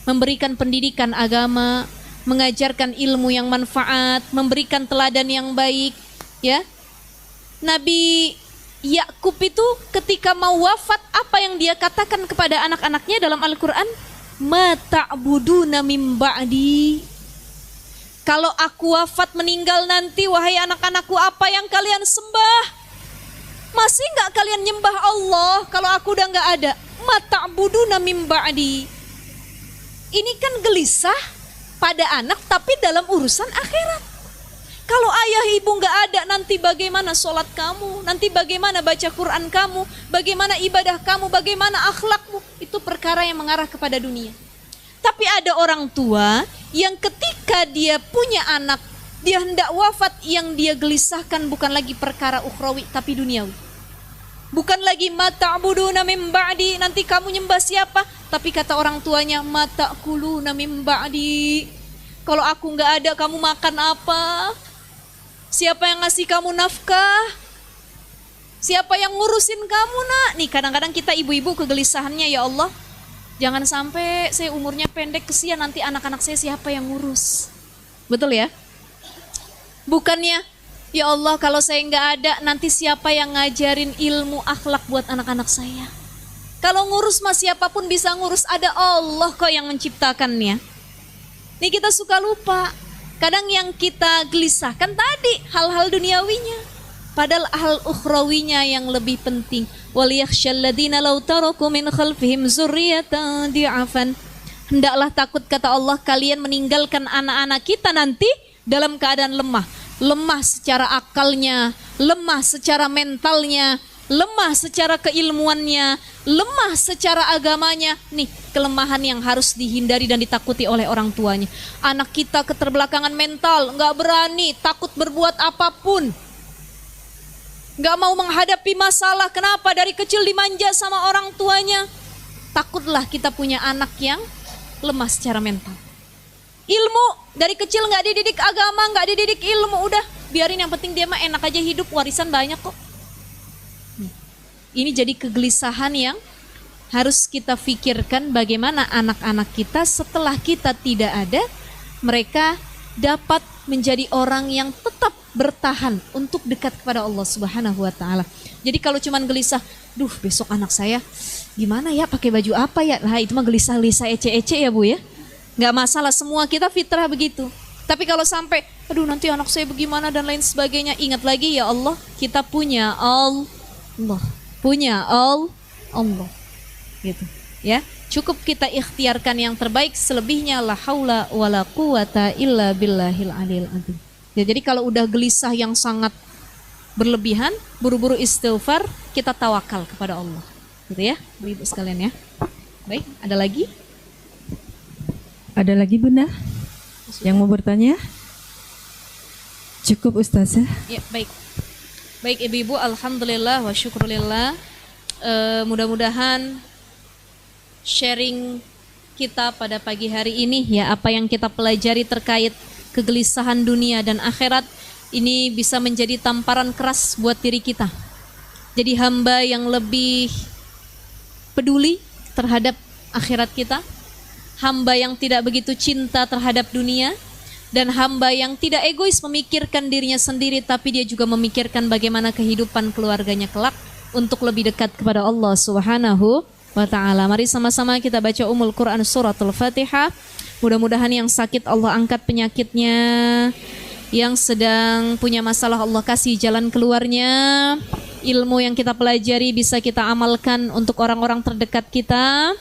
Memberikan pendidikan agama, mengajarkan ilmu yang manfaat, memberikan teladan yang baik, ya. Nabi Yakub itu ketika mau wafat, apa yang dia katakan kepada anak-anaknya dalam Al-Quran? Ma ta'buduna min ba'di. Kalau aku wafat meninggal nanti, wahai anak-anakku, apa yang kalian sembah? Masih nggak kalian nyembah Allah kalau aku udah nggak ada? Ma ta'buduna min ba'di. Ini kan gelisah pada anak, tapi dalam urusan akhirat. Kalau ayah ibu nggak ada, nanti bagaimana sholat kamu, nanti bagaimana baca Quran kamu, bagaimana ibadah kamu, bagaimana akhlakmu. Itu perkara yang mengarah kepada dunia. Tapi ada orang tua yang ketika dia punya anak, dia hendak wafat, yang dia gelisahkan bukan lagi perkara ukhrawi, tapi duniawi. Bukan lagi mata'buduna min ba'di, nanti kamu nyembah siapa? Tapi kata orang tuanya, mata'kuluna min ba'di. Kalau aku nggak ada, kamu makan apa? Siapa yang ngasih kamu nafkah? Siapa yang ngurusin kamu nak? Nih kadang-kadang kita ibu-ibu kegelisahannya, ya Allah, jangan sampai saya umurnya pendek, kesian nanti anak-anak saya siapa yang ngurus. Betul ya? Bukannya, ya Allah kalau saya nggak ada, nanti siapa yang ngajarin ilmu akhlak buat anak-anak saya? Kalau ngurus mah siapapun bisa ngurus, ada Allah kok yang menciptakannya. Nih kita suka lupa. Kadang yang kita gelisahkan tadi hal-hal duniawinya, padahal hal ukhrawinya yang lebih penting. Waliyakhshal ladzina law taraku min khalfihim dzurriyyatan di'afan. Hendaklah takut, kata Allah, kalian meninggalkan anak-anak kita nanti dalam keadaan lemah. Lemah secara akalnya, lemah secara mentalnya, lemah secara keilmuannya, lemah secara agamanya. Nih kelemahan yang harus dihindari dan ditakuti oleh orang tuanya. Anak kita keterbelakangan mental, gak berani, takut berbuat apapun, gak mau menghadapi masalah. Kenapa? Dari kecil dimanja sama orang tuanya. Takutlah kita punya anak yang lemah secara mental. Ilmu, dari kecil gak dididik agama, gak dididik ilmu, udah biarin, yang penting dia mah enak aja hidup, warisan banyak kok. Ini jadi kegelisahan yang harus kita pikirkan, bagaimana anak-anak kita setelah kita tidak ada, mereka dapat menjadi orang yang tetap bertahan untuk dekat kepada Allah Subhanahu wa taala. Jadi kalau cuman gelisah, duh besok anak saya gimana ya, pakai baju apa ya? Nah, itu mah gelisah-gelisah ece-ece ya, Bu ya. Nggak masalah, semua kita fitrah begitu. Tapi kalau sampai aduh nanti anak saya bagaimana dan lain sebagainya, ingat lagi, ya Allah, kita punya Allah. Punya Allah, gitu ya. Cukup kita ikhtiarkan yang terbaik, selebihnya la haula wala quwata illa billahil aliyil azim. Ya, jadi kalau udah gelisah yang sangat berlebihan, buru-buru istighfar, kita tawakal kepada Allah, gitu ya, ibu sekalian ya. Baik, ada lagi? Ada lagi Bunda yang mau bertanya? Cukup Ustazah. Ya, baik. Baik ibu-ibu, alhamdulillah wa syukurillah. Mudah-mudahan sharing kita pada pagi hari ini, ya, apa yang kita pelajari terkait kegelisahan dunia dan akhirat, ini bisa menjadi tamparan keras buat diri kita. Jadi hamba yang lebih peduli terhadap akhirat kita, hamba yang tidak begitu cinta terhadap dunia, dan hamba yang tidak egois memikirkan dirinya sendiri, tapi dia juga memikirkan bagaimana kehidupan keluarganya kelak untuk lebih dekat kepada Allah Subhanahu wa ta'ala. Mari sama-sama kita baca Ummul Quran Suratul Fatihah. Mudah-mudahan yang sakit Allah angkat penyakitnya, yang sedang punya masalah Allah kasih jalan keluarnya, ilmu yang kita pelajari bisa kita amalkan untuk orang-orang terdekat kita,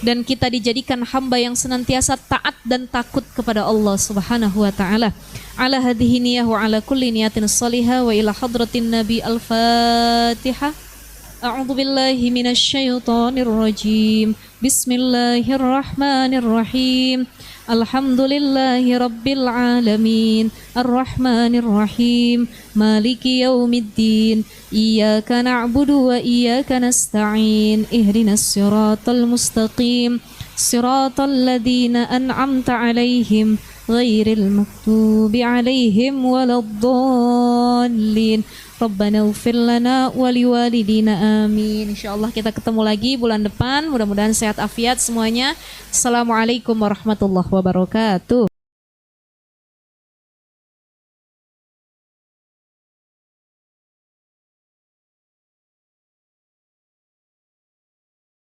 dan kita dijadikan hamba yang senantiasa taat dan takut kepada Allah Subhanahu wa taala. Ala hadhihi niyah wa ala kulli niyatin salihah wa ila hadratin nabi al-Fatihah. A'udzu billahi minasy syaithanir rajim. Bismillahirrahmanirrahim. Alhamdulillahi rabbil alamin. Arrahmanir rahim. Maliki yaumiddin. Iyyaka na'budu wa iyyaka nasta'in. Ihdinas siratal mustaqim. Siratal ladzina an'amta 'alaihim ghairil maghdubi 'alaihim waladdallin. Rabbana ighfir lana wa liwalidina amin. Insyaallah kita ketemu lagi bulan depan. Mudah-mudahan sehat afiat semuanya. Assalamualaikum warahmatullahi wabarakatuh.